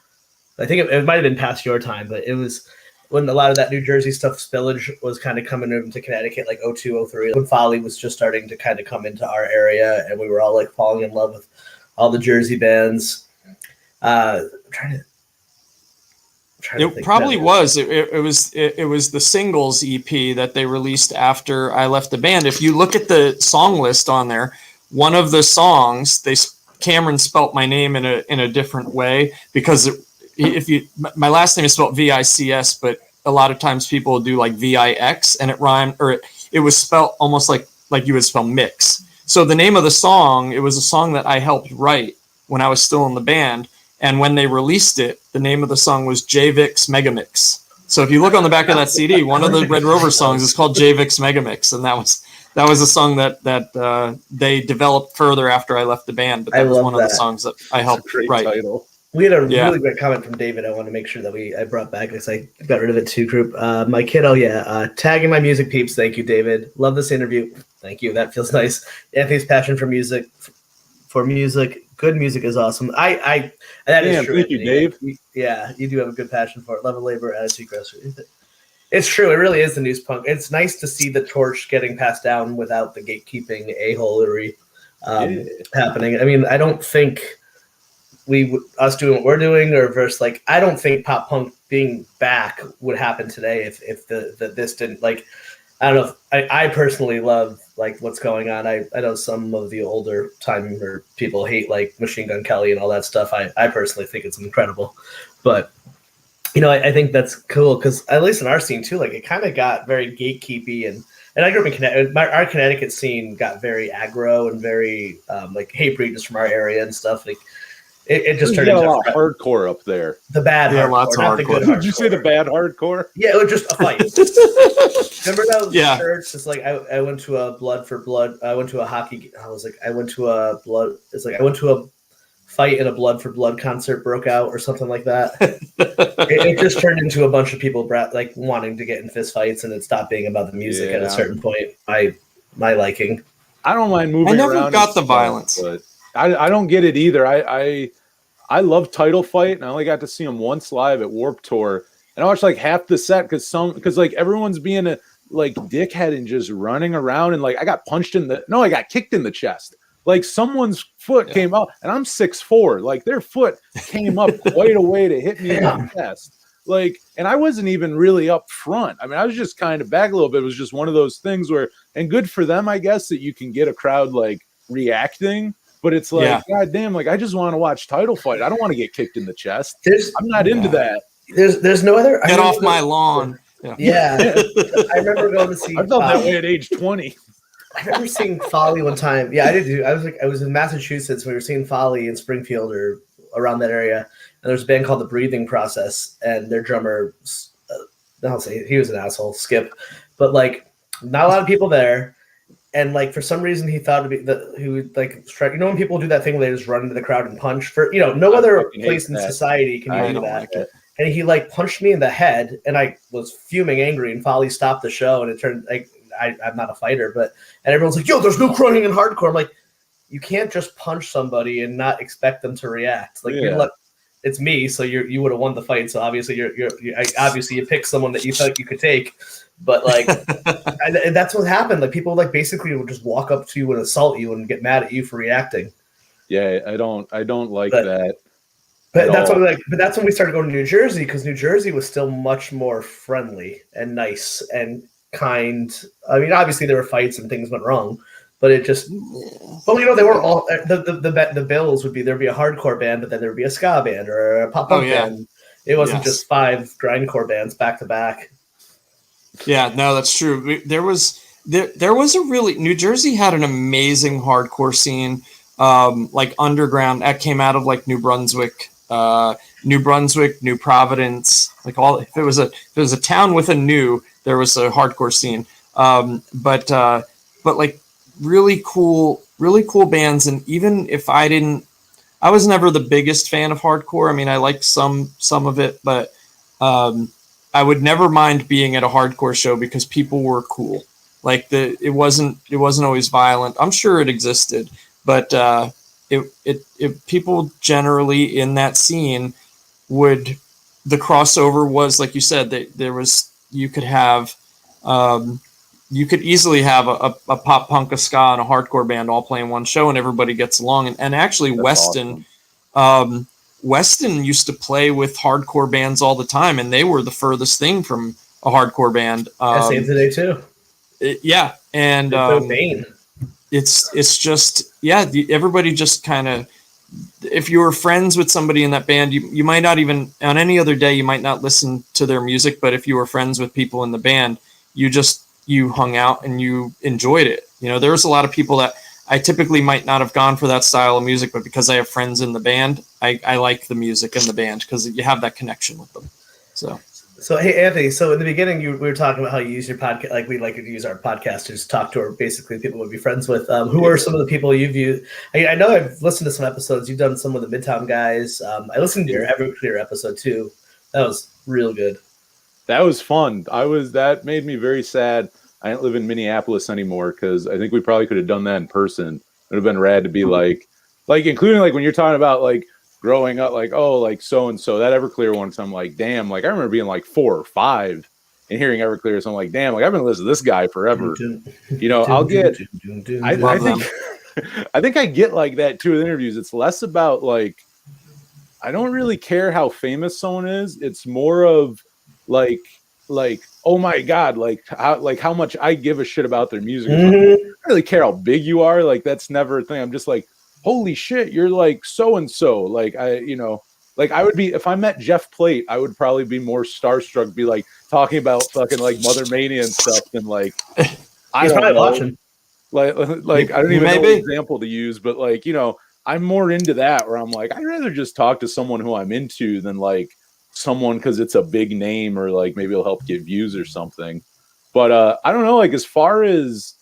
I think it might have been past your time, but it was when a lot of that New Jersey stuff, Spillage, was kind of coming into Connecticut, like 02, 03. When Folly was just starting to kind of come into our area, and we were all like falling in love with all the Jersey bands. It probably was. It was the singles EP that they released after I left the band. If you look at the song list on there, one of the songs, Cameron spelt my name in a different way because my last name is spelled VICS, but a lot of times people do like VIX, and it rhymed, or it was spelled almost like you would spell mix. So the name of the song, it was a song that I helped write when I was still in the band. And when they released it, the name of the song was JVIX Megamix. So if you look on the back of that CD, one of the Red Rover songs is called JVIX Megamix, and that was a song that they developed further after I left the band. But that was one of the songs that I helped write. Title. We had a really great comment from David. I want to make sure that I brought back because I got rid of it too, group. My kiddo, tagging my music peeps. Thank you, David. Love this interview. Thank you. That feels nice. Anthony's passion for music, good music is awesome. That is true. Thank you, Dave. Yeah, you do have a good passion for it. Love and labor, attitude, grassroots. It's true. It really is the news punk. It's nice to see the torch getting passed down without the gatekeeping a-holery happening. I mean, I don't think us doing what we're doing or versus like, I don't think pop punk being back would happen today if this didn't, like, I don't know. I personally love like what's going on. I know some of the older timer people hate like Machine Gun Kelly and all that stuff. I personally think it's incredible, but I think that's cool because at least in our scene too, like it kind of got very gatekeepy and I grew up in Connecticut. Our Connecticut scene got very aggro and very like hate breed just from our area and stuff. Like it just turned into a lot of hardcore up there. The bad hardcore, lots of hardcore. Did you say the bad hardcore? Yeah, it was just a fight. Remember those shirts? It's like I went to a blood for blood. I went to a hockey. I went to a blood. It's like I went to a fight and a blood for blood concert broke out or something like that. it just turned into a bunch of people like wanting to get in fist fights, and it stopped being about the music at a certain point. My liking. I don't mind moving. I never around got the violence, but I don't get it either. I love Title Fight, and I only got to see them once live at Warped Tour, and I watched like half the set because like everyone's being a like dickhead and just running around, and like I got kicked in the chest. Like someone's foot came up, and I'm 6'4". Like their foot came up quite a way to hit me in the chest. Like, and I wasn't even really up front. I mean, I was just kind of back a little bit. It was just one of those things where, and good for them, I guess, that you can get a crowd like reacting. But it's like, God damn, like I just want to watch Title Fight. I don't want to get kicked in the chest. I'm not into that. There's no other. Get off my lawn. Yeah. I remember going to see. I felt that way at age 20. I remember seeing Folly one time. Yeah, I did too. I was in Massachusetts. We were seeing Folly in Springfield or around that area, and there's a band called The Breathing Process, and their drummer, I'll say he was an asshole, Skip, but like not a lot of people there. And like for some reason he thought he would like strike. When people do that thing where they just run into the crowd and punch for no other place in society can you do that. Like and he like punched me in the head, and I was fuming, angry. And Folly stopped the show, and it turned like I'm not a fighter, and everyone's like, "Yo, there's no crying in hardcore." I'm like, you can't just punch somebody and not expect them to react. Like it's me, so you would have won the fight. So obviously you pick someone that you thought you could take. But like, and that's what happened. Like people like basically would just walk up to you and assault you and get mad at you for reacting. Yeah, I don't like that. But that's when we started going to New Jersey because New Jersey was still much more friendly and nice and kind. I mean, obviously there were fights and things went wrong, but it just. Well, they were all the bills would be there'd be a hardcore band, but then there'd be a ska band or a pop punk band. It wasn't just 5 grindcore bands back to back. Yeah, no, that's true. There was a really New Jersey had an amazing hardcore scene, like underground that came out of like New Brunswick, New Providence, like all. If it was a town with a new, there was a hardcore scene. But like really cool bands, and even if I was never the biggest fan of hardcore. I mean, I liked some of it, but I would never mind being at a hardcore show because people were cool. Like it wasn't always violent. I'm sure it existed, but people generally in that scene the crossover was like you said that you could easily have a pop punk, a ska, and a hardcore band all playing one show, and everybody gets along. And actually, that's Weston. Awesome. Weston used to play with hardcore bands all the time, and they were the furthest thing from a hardcore band. Same today too. And it's just everybody just kind of. If you were friends with somebody in that band, you might not even on any other day you might not listen to their music, but if you were friends with people in the band, you hung out and you enjoyed it. There was a lot of people that I typically might not have gone for that style of music, but because I have friends in the band, I like the music in the band because you have that connection with them. So So, hey, Anthony, so in the beginning, we were talking about how you use your podcast, like we like to use our podcast to just talk to, or basically people would be friends with. Who are some of the people you've used? I know I've listened to some episodes. You've done some with the Midtown guys. I listened to your Everclear episode too. That was real good. That was fun. That made me very sad. I don't live in Minneapolis anymore because I think we probably could have done that in person. It would have been rad to be like including like when you're talking about like growing up, like, oh, like so and so that Everclear one. So I'm like, damn, like I remember being like 4 or 5 and hearing Everclear. So I'm like, damn, like I've been listening to this guy forever. You know, I'll get. I think I think I get like that too with interviews. It's less about like I don't really care how famous someone is. It's more of like oh my god, like how much I give a shit about their music. I don't really care how big you are. Like that's never a thing. I'm just like, holy shit, you're like so and so. Like I would be if I met Jeff Plate, I would probably be more starstruck, be like talking about fucking like Mother Mania and stuff than like I don't know. Watching. Like I don't even know what example to use, but like, you know, I'm more into that where I'm like, I'd rather just talk to someone who I'm into than like someone because it's a big name or like maybe it'll help get views or something. But I don't know, like as far as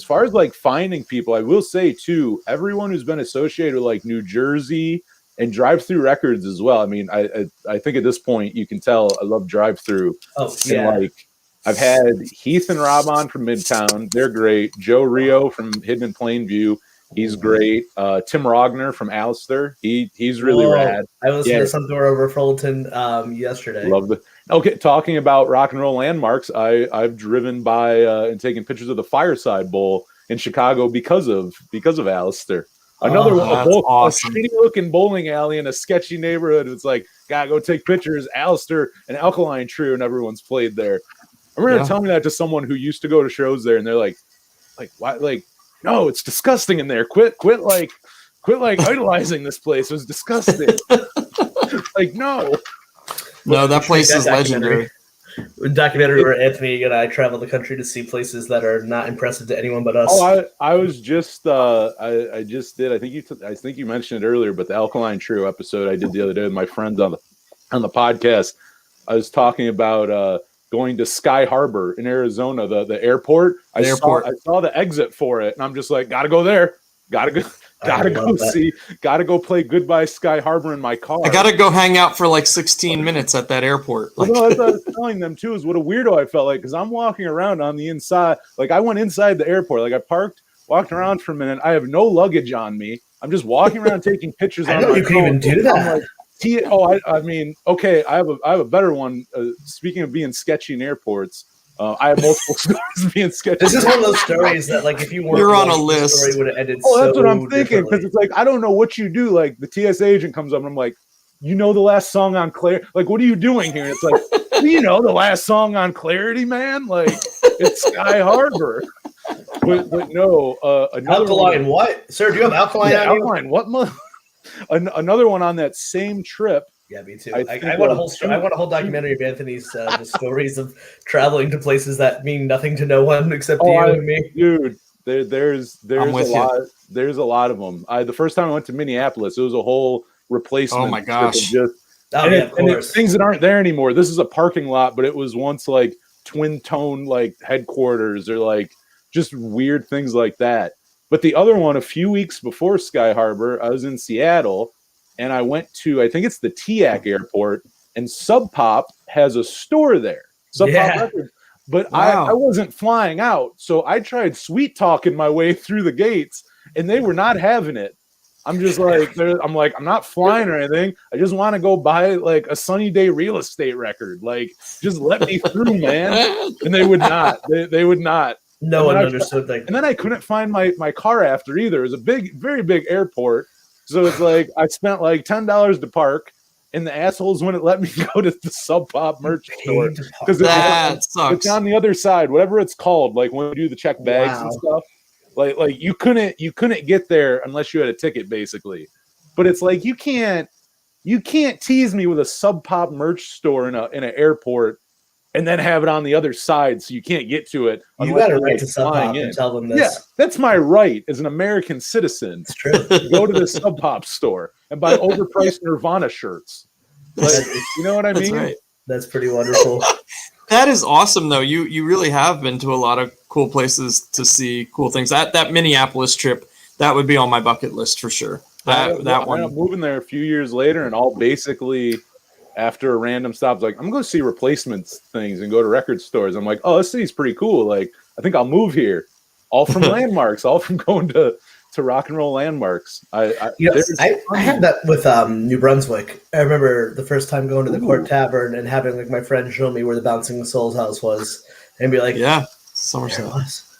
like finding people, I will say too, everyone who's been associated with like New Jersey and Drive Through Records as well. I mean, I think at this point you can tell I love Drive Through. Oh yeah. And like I've had Heath and Rob on from Midtown. They're great. Joe Rio from Hidden in Plainview. He's great. Tim Rogner from Alistair. He's really rad. I listened to something over Fulton yesterday. Love it. Okay, talking about rock and roll landmarks, I've driven by and taken pictures of the Fireside Bowl in Chicago because of Alistair. Another one, awesome. A shitty looking bowling alley in a sketchy neighborhood. It's like, gotta go take pictures. Alistair and Alkaline Trio, and everyone's played there. I remember telling that to someone who used to go to shows there, and they're like, why? Like, no, it's disgusting in there. Quit idolizing this place. It was disgusting. Like, no, that place is legendary. Documentary where Anthony and I travel the country to see places that are not impressive to anyone but us. Oh, I was just I just did. I think you mentioned it earlier, but the Alkaline Trio episode I did the other day with my friends on the podcast. I was talking about going to Sky Harbor in Arizona, the airport. I saw the exit for it, and I'm just like, gotta go there. Gotta go play Goodbye Sky Harbor in my car. I gotta go hang out for like 16 minutes at that airport. Like, well, that's what I was telling them too, is what a weirdo I felt like, because I'm walking around on the inside. Like I went inside the airport, like I walked around for a minute. I have no luggage on me. I'm just walking around taking pictures on my phone. You can even do that. I mean, okay, I have a better one. Speaking of being sketchy in airports, I have multiple stories being sketchy. This is one of those stories that, like, if you weren't, you're on a list, the story would have ended. Oh, that's what I'm thinking, because it's like I don't know what you do. Like the TSA agent comes up and I'm like, you know the last song on Clarity? Like, what are you doing here? And it's like, you know the last song on Clarity, man. Like it's Sky Harbor. But no, Alkaline. What, sir? Do you have Alkaline? Yeah, Alkaline. What? Another one on that same trip. Yeah, me too. I want a whole documentary of Anthony's the stories of traveling to places that mean nothing to no one except you and me. Dude, there's a lot of them. The first time I went to Minneapolis, it was a whole replacement. Oh my gosh! Of course. Things that aren't there anymore. This is a parking lot, but it was once like Twin Tone like headquarters or like just weird things like that. But the other one, a few weeks before Sky Harbor, I was in Seattle, and I went to, I think it's the TIAC airport, and Sub Pop has a store there. Sub Pop Records. But wow. I wasn't flying out, so I tried sweet talking my way through the gates, and they were not having it. I'm just like, I'm not flying or anything. I just want to go buy like a Sunny Day Real Estate record. Like, just let me through, man. And they would not. They would not. No one understood that. And then I couldn't find my car after either. It was a very big airport. So it's like I spent like $10 to park, and the assholes wouldn't let me go to the Sub Pop merch store because it's on the other side, whatever it's called. Like when you do the check bags and stuff, like you couldn't get there unless you had a ticket, basically. But it's like you can't tease me with a Sub Pop merch store in an airport and then have it on the other side so you can't get to it. You got to write to Sub Pop and tell them this. Yeah, that's my right as an American citizen. It's true. Go to the Sub Pop store and buy overpriced Nirvana shirts. Like, you know what I mean? Right. That's pretty wonderful. That is awesome, though. You really have been to a lot of cool places to see cool things. That Minneapolis trip, that would be on my bucket list for sure. That one. I'm moving there a few years later, and I'll basically, after a random stop, like, I'm going to see replacements things and go to record stores. I'm like, oh, this city's pretty cool. Like, I think I'll move here. All from landmarks, all from going to rock and roll landmarks. I had that with New Brunswick. I remember the first time going to the Chord Tavern and having like my friend show me where the Bouncing Souls house was, and be like, "Yeah, Somerset."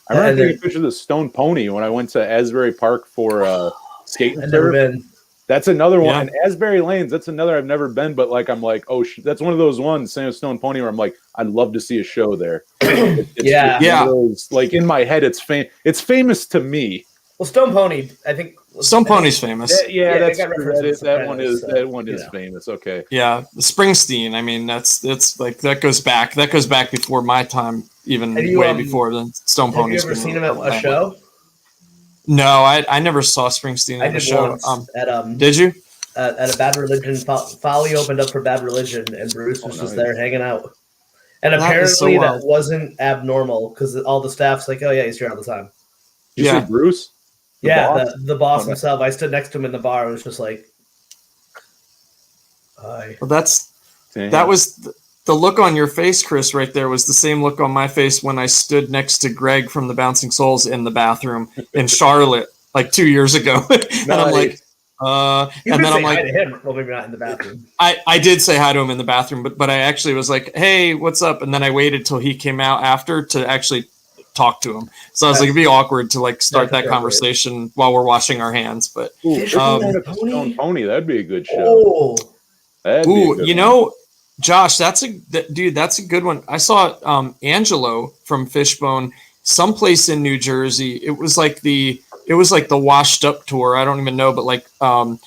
I remember taking a picture of the Stone Pony when I went to Asbury Park for skating. I've never been. That's another one. And Asbury Lanes, that's another I've never been, but like I'm like, oh, that's one of those ones, same as Stone Pony, where I'm like, I'd love to see a show there. Yeah. Those, like in my head, it's famous to me. Well, Stone Pony, I think Stone Pony's famous. That's that one is famous. Okay. Yeah, Springsteen. I mean, that's like that goes back before my time, even way before the Stone Pony's. Have you ever seen him at a show? No, I never saw Springsteen at a show. Did you? At a Bad Religion, Folly opened up for Bad Religion, and Bruce was just there hanging out. And apparently that wasn't abnormal because all the staff's like, oh yeah, he's here all the time. Did you see Bruce? The boss himself. I stood next to him in the bar and was just like, hi. Well, that was the look on your face, Chris, right there was the same look on my face when I stood next to Greg from the Bouncing Souls in the bathroom in Charlotte like 2 years ago. And I'm like, and then I'm like, hi to him. Well, maybe not in the bathroom. I did say hi to him in the bathroom, but I actually was like, hey, what's up? And then I waited till he came out after to actually talk to him. So I was like, it'd be awkward to like start that conversation while we're washing our hands. But Stone Pony, that'd be a good show. Josh, that's a good one. I saw Angelo from Fishbone someplace in New Jersey. It was like the washed up tour. I don't even know, but like John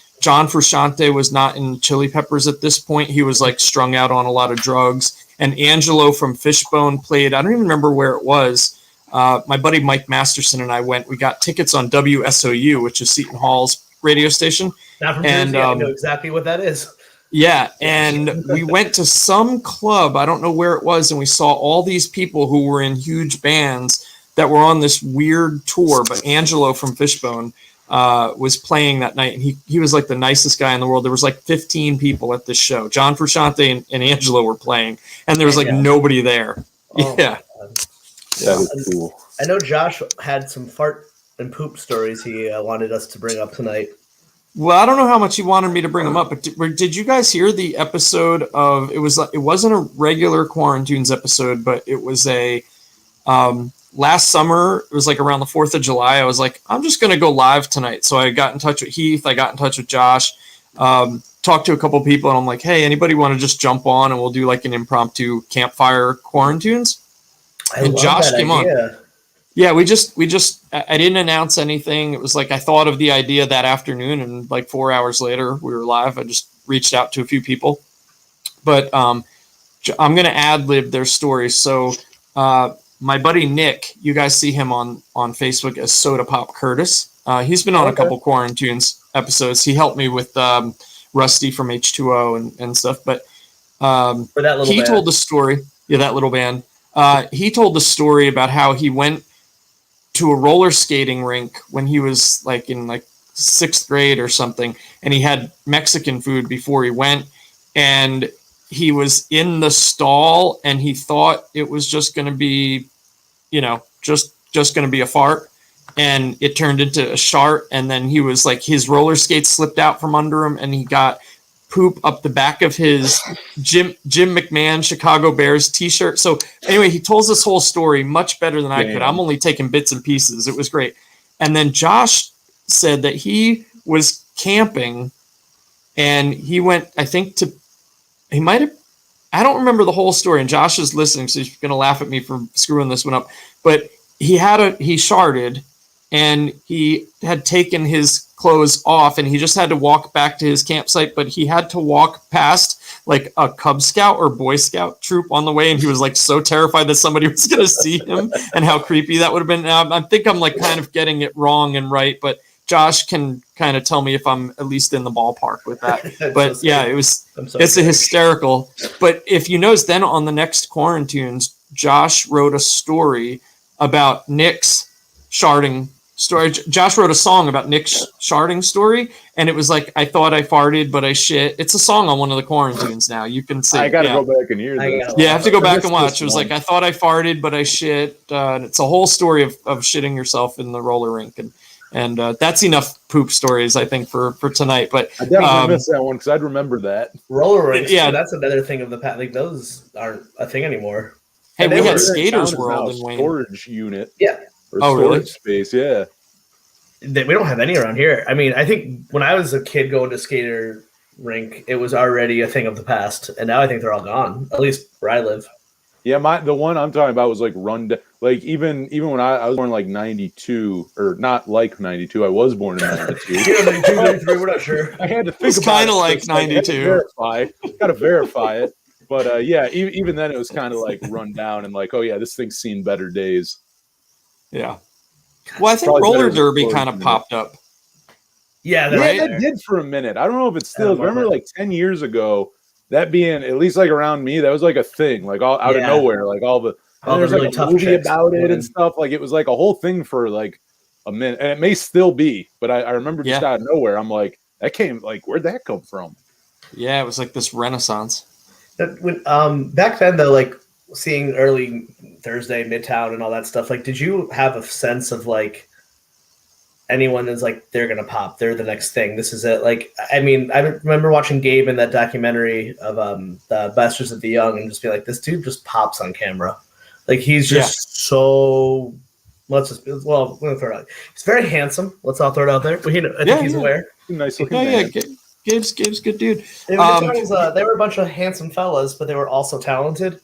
Frusciante was not in Chili Peppers at this point. He was like strung out on a lot of drugs. And Angelo from Fishbone played, I don't even remember where it was. My buddy Mike Masterson and I went. We got tickets on WSOU, which is Seton Hall's radio station. Not from Jersey, I know exactly what that is. Yeah, and we went to some club, I don't know where it was, and we saw all these people who were in huge bands that were on this weird tour, but Angelo from Fishbone was playing that night, and he was like the nicest guy in the world. There was like 15 people at this show. John Frusciante and Angelo were playing, and there was like nobody there. Oh, yeah. That was cool. I know Josh had some fart and poop stories he wanted us to bring up tonight. Well, I don't know how much he wanted me to bring them up, but did you guys hear the episode of it wasn't a regular Quarantunes episode, but it was a last summer. It was like around the 4th of July. I was like, I'm just going to go live tonight. So I got in touch with Heath. I got in touch with Josh, talked to a couple of people, and I'm like, hey, anybody want to just jump on and we'll do like an impromptu campfire Quarantunes? And Josh came on. Yeah, we just I didn't announce anything. It was like I thought of the idea that afternoon, and like 4 hours later we were live. I just reached out to a few people, but I'm going to ad-lib their stories. So my buddy Nick, you guys see him on Facebook as Soda Pop Curtis. He's been on a couple Quarantunes episodes. He helped me with Rusty from H2O and stuff. But he told the story. Yeah, that little band. He told the story about how he went to a roller skating rink when he was like in like 6th grade or something, and he had Mexican food before he went, and he was in the stall and he thought it was just going to be, just going to be a fart, and it turned into a shart, and then he was like, his roller skates slipped out from under him and he got poop up the back of his Jim McMahon Chicago Bears t-shirt. So anyway, he tells this whole story much better than I could. I'm only taking bits and pieces. It was great. And then Josh said that he was camping and he went, I don't remember the whole story, and Josh is listening, so he's going to laugh at me for screwing this one up. But he sharded, and he had taken his clothes off, and he just had to walk back to his campsite, but he had to walk past like a Cub Scout or Boy Scout troop on the way, and he was like so terrified that somebody was going to see him and how creepy that would have been. Now, I think I'm like kind of getting it wrong and right, but Josh can kind of tell me if I'm at least in the ballpark with that. But So yeah, it's a hysterical. But if you notice, then on the next Quarantunes, Josh wrote a story about Nick's sharding story. Josh wrote a song about Nick's sharding story, and it was like, I thought I farted, but I shit. It's a song on one of the Quarantunes now. You can see. I gotta go back and hear this. Yeah, I have to go back and watch. It was like, I thought I farted, but I shit. And it's a whole story of shitting yourself in the roller rink. And that's enough poop stories, I think, for tonight. But I definitely missed that one because I'd remember that. Roller rinks, yeah, that's another thing of the past. Like, those aren't a thing anymore. Hey, we had Skaters World in Wayne. Storage unit. Yeah. Or storage space, yeah. We don't have any around here. I mean, I think when I was a kid going to skater rink, it was already a thing of the past, and now I think they're all gone. At least where I live. Yeah, the one I'm talking about was like run down. Like even when I was born like 92, or not like 92. I was born in 92. 92, 93, we're not sure. I had to think. It's kind of like 92. Got to verify it. But yeah, even then it was kind of like run down and like, oh yeah, this thing's seen better days. Yeah. Well, I think roller derby kind of popped up. Yeah, that did for a minute. I don't know if it's still. Remember, like 10 years ago, that being at least like around me, that was like a thing, like all out of nowhere, like all the there's really like a movie about it and stuff. Like it was like a whole thing for like a minute, and it may still be. But I remember just out of nowhere, I'm like, that came like, where'd that come from? Yeah, it was like this renaissance. Back then, though, like seeing early Thursday Midtown and all that stuff, like, did you have a sense of like anyone is like, they're gonna pop, they're the next thing, this is it? Like, I mean, I remember watching Gabe in that documentary of the Bastards of the Young and just be like, this dude just pops on camera. Like, he's just so, we'll throw it out. He's very handsome. Let's all throw it out there. But I think he's aware. Nice looking man. Gabe's good dude. They were a bunch of handsome fellas, but they were also talented.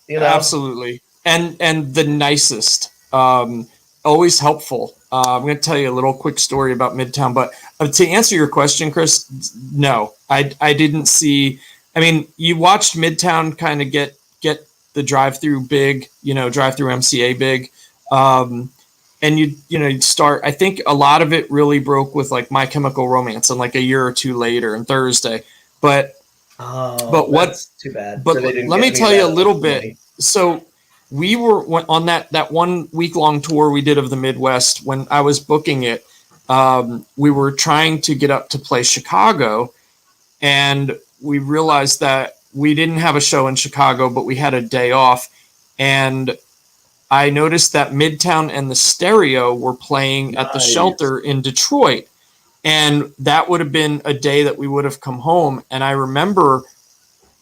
You know? Absolutely. And the nicest. Always helpful. I'm going to tell you a little quick story about Midtown, but to answer your question, Chris, no, I didn't see. I mean, you watched Midtown kind of get the drive-through big, drive-through MCA big, and you'd start. I think a lot of it really broke with like My Chemical Romance, and like a year or two later, and Thursday. But that's too bad. But let me tell you a little bit. So we were on that 1 week long tour we did of the Midwest. When I was booking it, we were trying to get up to play Chicago, and we realized that we didn't have a show in Chicago, but we had a day off. And I noticed that Midtown and the Stereo were playing at the Shelter in Detroit. And that would have been a day that we would have come home. And I remember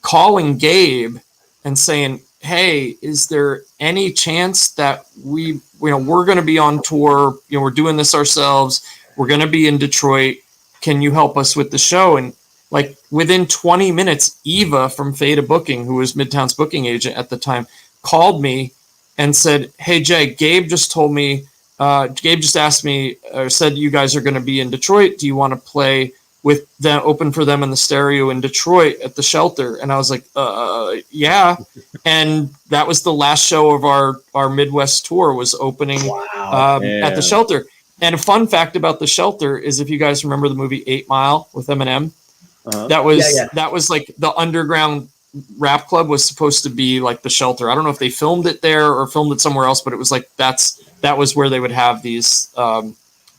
calling Gabe and saying, hey, is there any chance that we're going to be on tour? We're doing this ourselves. We're going to be in Detroit. Can you help us with the show? And like within 20 minutes, Eva from Theta Booking, who was Midtown's booking agent at the time, called me and said, hey, Jay, Gabe just told me, Gabe just asked me, or said you guys are going to be in Detroit. Do you want to play with them, open for them in the Stereo in Detroit at the Shelter? And I was like, yeah. And that was the last show of our Midwest tour, was opening at the Shelter. And a fun fact about the Shelter is, if you guys remember the movie 8 Mile with Eminem, that was like the underground rap club was supposed to be like the Shelter. I don't know if they filmed it there or filmed it somewhere else, but it was like that was where they would have these. I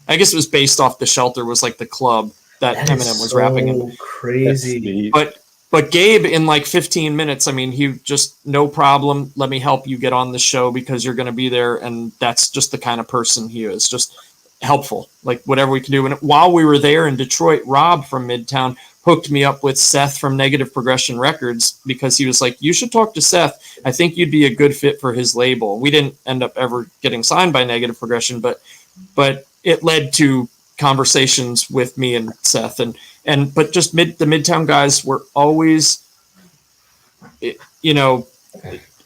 guess it was based off the Shelter, was like the club that Eminem was rapping in. Crazy. But Gabe, in like 15 minutes, I mean, he just, no problem, let me help you get on the show because you're going to be there. And that's just the kind of person he is, just helpful, like whatever we can do. And while we were there in Detroit, Rob from Midtown hooked me up with Seth from Negative Progression Records, because he was like, you should talk to Seth. I think you'd be a good fit for his label. We didn't end up ever getting signed by Negative Progression, but it led to conversations with me and Seth, but just the Midtown guys were always, do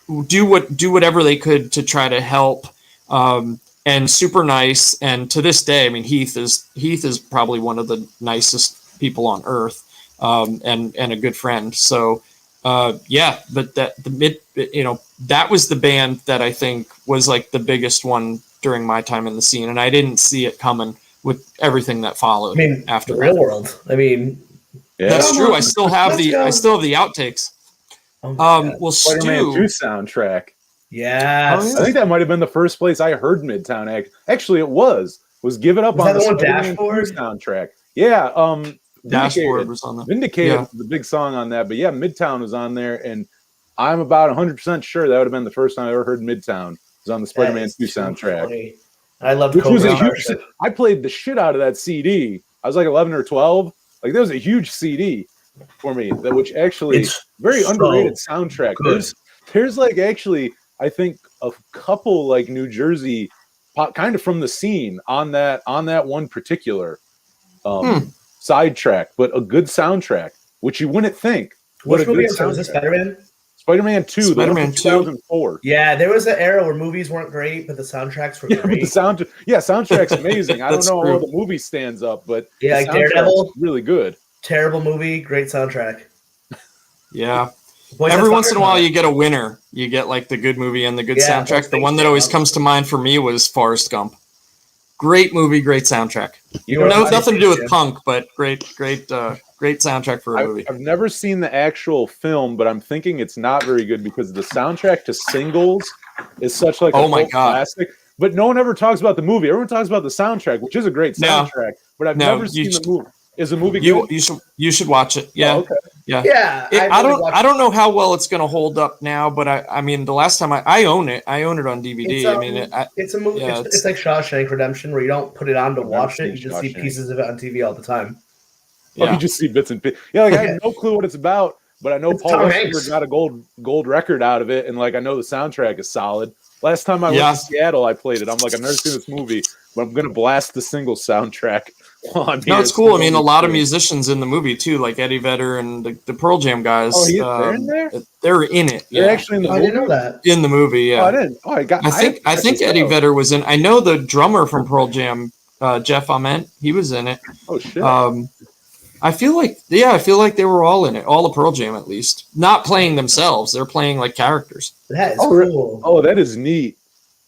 whatever they could to try to help, and super nice. And to this day, I mean, Heath is probably one of the nicest people on earth, and a good friend. So but that was the band that I think was like the biggest one during my time in the scene, and I didn't see it coming with everything that followed. I mean, after the that. real world. I mean, that's true. I still have the outtakes. Well, Spider-Man 2 Stu, soundtrack. yes. Oh, yeah. I think that might have been the first place I heard Midtown. Actually, it was Give It Up Was on that the the one, Spider-Man 2 Dashboard? soundtrack. Yeah, Dashboard was on there. Vindicated Yeah. was the big song on that, but yeah, Midtown was on there, and I'm about 100% sure that would have been the first time I ever heard Midtown. It was on the Spider-Man 2 soundtrack. Funny. I loved Which was Cobra a huge. Starship. I played the shit out of that CD. I was like 11 or 12. Like that was a huge CD for me. Which actually It's very so underrated soundtrack. good. There's like actually I think a couple like New Jersey pop, kind of from the scene on that one particular sidetrack, but a good soundtrack, which you wouldn't think. Which movie was this? Spider-Man? Spider-Man 2, Spider-Man 2. 2004. Yeah, there was an era where movies weren't great, but the soundtracks were Yeah, great. but soundtrack's amazing. I don't know how the movie stands up, but yeah, the like Daredevil, really good. Terrible movie, great soundtrack. Yeah. Boys Every on once Fire? in a while, you get a winner. You get like the good movie and the good Yeah, soundtrack. those The one things that always stand comes to mind for me was Forrest Gump. Great movie, great soundtrack. You know, Nothing to do with punk, but great soundtrack for a movie. I've never seen the actual film, but I'm thinking it's not very good because the soundtrack to Singles is such like a cult classic. But no one ever talks about the movie. Everyone talks about the soundtrack, which is a great soundtrack. But I've never seen the movie. Is the movie good? You should watch it. Yeah. Oh, okay. Yeah. I don't know how well it's going to hold up now, but I mean the last time I own it on DVD. It's a movie. Yeah, it's like Shawshank Redemption, where you don't put it on to I've watch never it. You seen just see Shawshank. pieces of it on TV all the time. Oh, you just see bits and pieces. Yeah, like I have no clue what it's about, but I know It's Paul Tom Westerberg Hanks. got a gold record out of it, and like I know the soundtrack is solid. Last time I went to Seattle, I played it. I'm like, I've never seen this movie, but I'm gonna blast the single soundtrack while I'm here. No, it's cool. I mean, a lot of musicians in the movie too, like Eddie Vedder and the Pearl Jam guys. Oh, they're in there. They're in it. They're actually in the movie. I didn't know that. In the movie, yeah. Oh, I didn't. Oh, I think Eddie Vedder was in. I know the drummer from Pearl Jam, Jeff Ament, he was in it. Oh shit. I feel like they were all in it, all of Pearl Jam at least. Not playing themselves, they're playing like characters. That is cool. Oh, that is neat.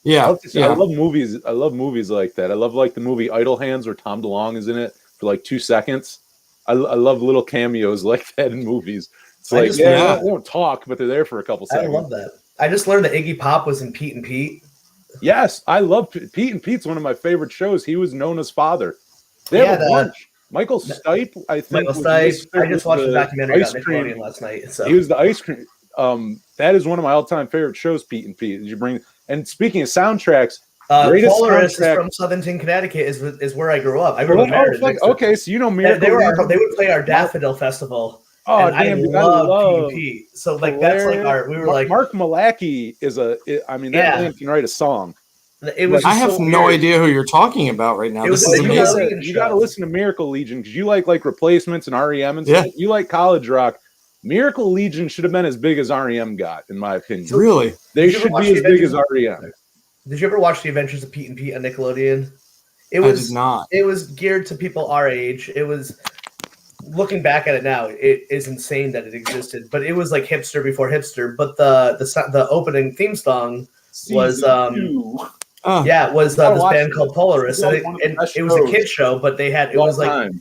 Yeah, I love movies. I love movies like that. I love like the movie Idle Hands where Tom DeLonge is in it for like 2 seconds. I love little cameos like that in movies. It's like they don't talk, but they're there for a couple seconds. I love that. I just learned that Iggy Pop was in Pete and Pete. Yes, I love Pete and Pete's one of my favorite shows. He was Nona's father. They have a bunch. Michael Stipe, I think. Michael Stipe. I just watched the documentary on Nickelodeon last night. So. He was the ice cream. That is one of my all-time favorite shows. Pete and Pete. Did you bring? And speaking of soundtracks, Polaris is from Southington, Connecticut. Is where I grew up. I grew up in Meriden. Okay, so you know Miracle. They would play our Daffodil Festival. Oh, and damn, I love Pete and Pete. So like that's like Mark Malachy is that man can write a song. I have no idea who you're talking about right now. This is amazing. You got to listen to Miracle Legion because you like Replacements and REM and stuff. You like college rock. Miracle Legion should have been as big as REM got, in my opinion. Really? They should be as big as REM. Did you ever watch The Adventures of Pete and Pete on Nickelodeon? I did not. It was geared to people our age. It was, looking back at it now, it is insane that it existed. But it was like hipster before hipster. But the opening theme song was this band called Polaris, and it was a kid show. But it was like.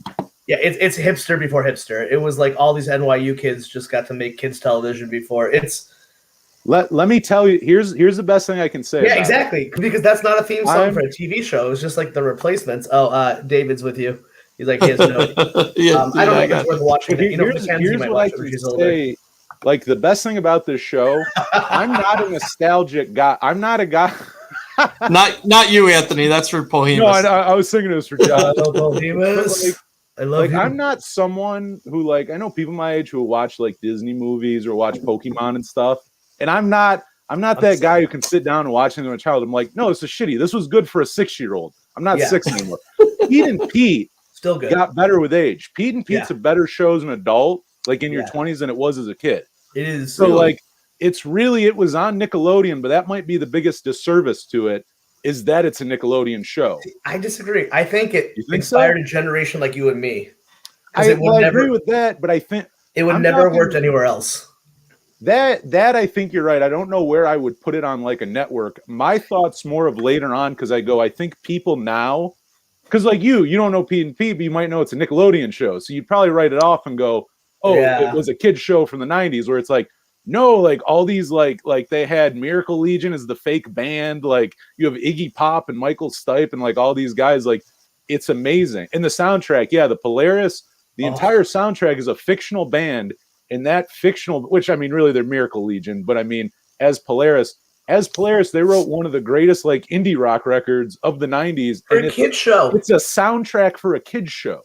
Yeah, it's hipster before hipster. It was like all these NYU kids just got to make kids television before. Let me tell you, here's the best thing I can say. Yeah, exactly. Because that's not a theme song for a TV show. It's just like the Replacements. Oh, David's with you. He's like, he has no. I don't know if it's worth watching. Here's what I can say. Like the best thing about this show, I'm not a nostalgic guy. I'm not a guy. not you, Anthony. That's for Polhemus. No, I was thinking it was for John. Polhemus. I love I'm not someone who I know people my age who watch like Disney movies or watch Pokemon and stuff. And I'm not that guy who can sit down and watch anything with a child. I'm like, no, this is shitty. This was good for a 6-year-old. I'm not 6 anymore. Pete and Pete still good. Got better with age. Pete and Pete's a better show as an adult, like in your 20s than it was as a kid. It is. So it was on Nickelodeon, but that might be the biggest disservice to it. Is that it's a Nickelodeon show. I disagree. I think it inspired a generation like you and me. I agree with that, but I think it would never have worked anywhere else. That I think you're right. I don't know where I would put it on like a network. My thoughts more of later on because I think people now because like you don't know P&P, but you might know it's a Nickelodeon show, so you'd probably write it off and go, oh, it was a kid's show from the 90s, where it's like, no, like all these like they had Miracle Legion as the fake band, like you have Iggy Pop and Michael Stipe and like all these guys, like it's amazing. And the soundtrack, the Polaris, the entire soundtrack is a fictional band, and that fictional, which I mean really they're Miracle Legion, but I mean as Polaris, they wrote one of the greatest like indie rock records of the 90s. For a kid's show. It's a soundtrack for a kid's show.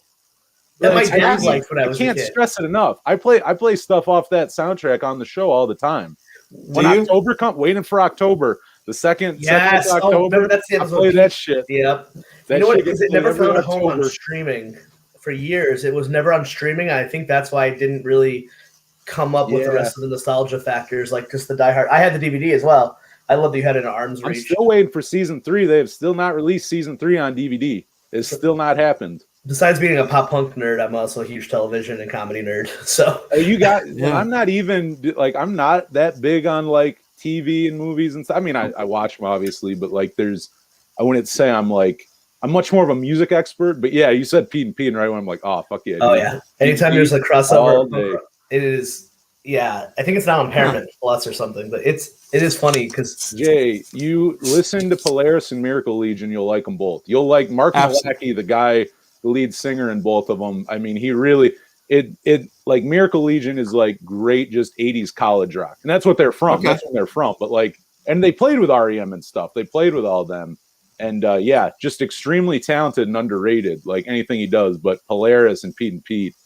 That my dad liked when I was a kid. I can't stress it enough. I play stuff off that soundtrack on the show all the time. When October comes, waiting for October, the second of October, that's the I play that shit. Yep. You know what? Because it never found a home on streaming for years. It was never on streaming. I think that's why I didn't really come up with the rest of the nostalgia factors, like just the Die Hard. I had the DVD as well. I love that you had it in arm's reach. I'm still waiting for season 3. They have still not released season 3 on DVD. It's still not happened. Besides being a pop punk nerd, I'm also a huge television and comedy nerd. So you got. I'm not even like I'm not that big on like TV and movies and stuff. I mean, I watch them obviously, but like I wouldn't say I'm much more of a music expert. But yeah, you said Pete and Pete, and right when I'm like, oh fuck yeah. Oh yeah. Anytime there's a crossover, it is. Yeah, I think it's now on Paramount Plus or something, but it is funny because Jay, you listen to Polaris and Miracle Legion, you'll like them both. You'll like Mark Malachy, the guy, the lead singer in both of them. I mean, he really it like Miracle Legion is like great, just 80s college rock, and that's what they're from. Okay. That's where they're from. But like, and they played with REM and stuff. They played with all them, and just extremely talented and underrated. Like anything he does, but Polaris and Pete.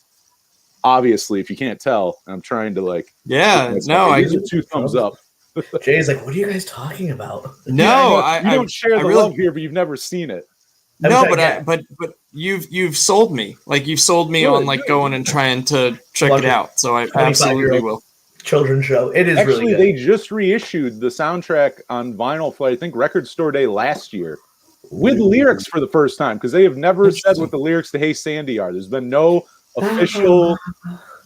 Obviously, if you can't tell, I'm trying to like. Yeah, no, I give 2 thumbs up. Jay's like, what are you guys talking about? No, you don't share the love here, but you've never seen it. No, but you've sold me. Like you've sold me on like going and trying to check it out. So I absolutely will. Children's show. It is actually really good. They just reissued the soundtrack on vinyl for I think Record Store Day last year with lyrics for the first time, because they have never said what the lyrics to Hey Sandy are. There's been no official.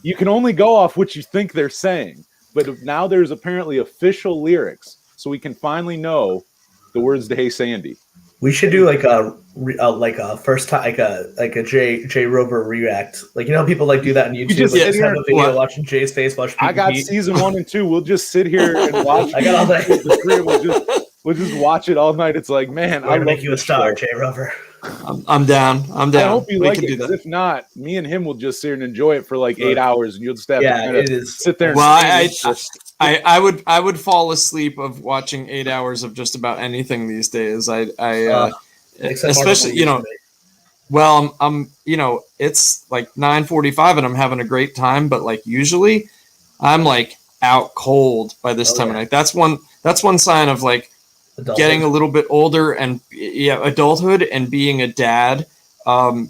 You can only go off what you think they're saying, but now there's apparently official lyrics, so we can finally know the words to Hey Sandy. We should do like a first time like a Jay Rover react. Like you know people like do that on YouTube. Just have a video watching Jay's face. Watch. I got season 1 and 2. We'll just sit here and watch. I got all day. We'll just watch it all night. It's like, man, I'll make you a star, Jay Rover. I'm down. I hope you like it. If not, me and him will just sit here and enjoy it for like 8 hours, and you'll just have to sit there. Well, I would fall asleep of watching 8 hours of just about anything these days. Especially well, I'm it's like 9:45 and I'm having a great time, but like usually I'm like out cold by this time of night. That's one sign of like getting a little bit older and adulthood and being a dad,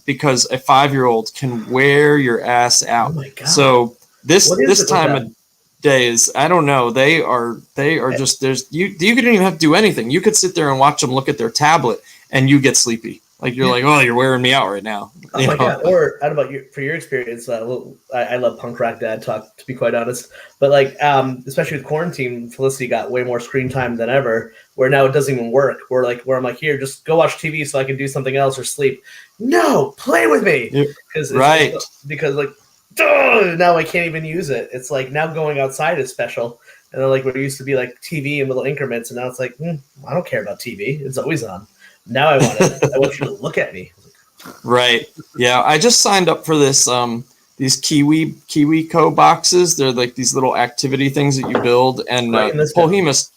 because a 5-year-old can wear your ass out. Oh my God. So this time of day is, I don't know. They are just, you couldn't even have to do anything. You could sit there and watch them look at their tablet and you get sleepy. Like you're like, oh, you're wearing me out right now. Oh my God. Or I don't know about you, for your experience. I love punk rock dad talk, to be quite honest. But like, especially with quarantine, Felicity got way more screen time than ever. Where now it doesn't even work. Where I'm like, here, just go watch TV so I can do something else or sleep. No, play with me. Because like, now I can't even use it. It's like now going outside is special. And then like what used to be like TV in little increments, and now it's like, I don't care about TV. It's always on. Now I want you to look at me. Right. Yeah. I just signed up for this these KiwiCo boxes. They're like these little activity things that you build. And Polhemus,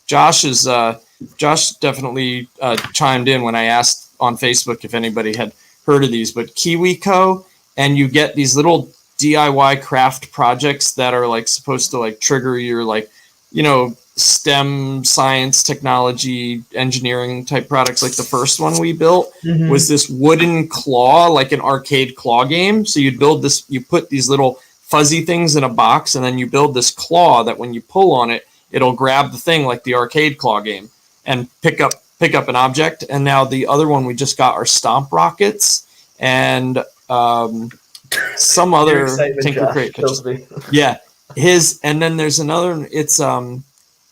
Josh definitely chimed in when I asked on Facebook if anybody had heard of these. But KiwiCo, and you get these little DIY craft projects that are like supposed to like trigger your like, STEM, science, technology, engineering type products. Like the first one we built was this wooden claw, like an arcade claw game. So you'd build this, you put these little fuzzy things in a box, and then you build this claw that when you pull on it, it'll grab the thing like the arcade claw game and pick up an object. And now the other one we just got are stomp rockets and some other Tinker Crate. Yeah. And then there's another, it's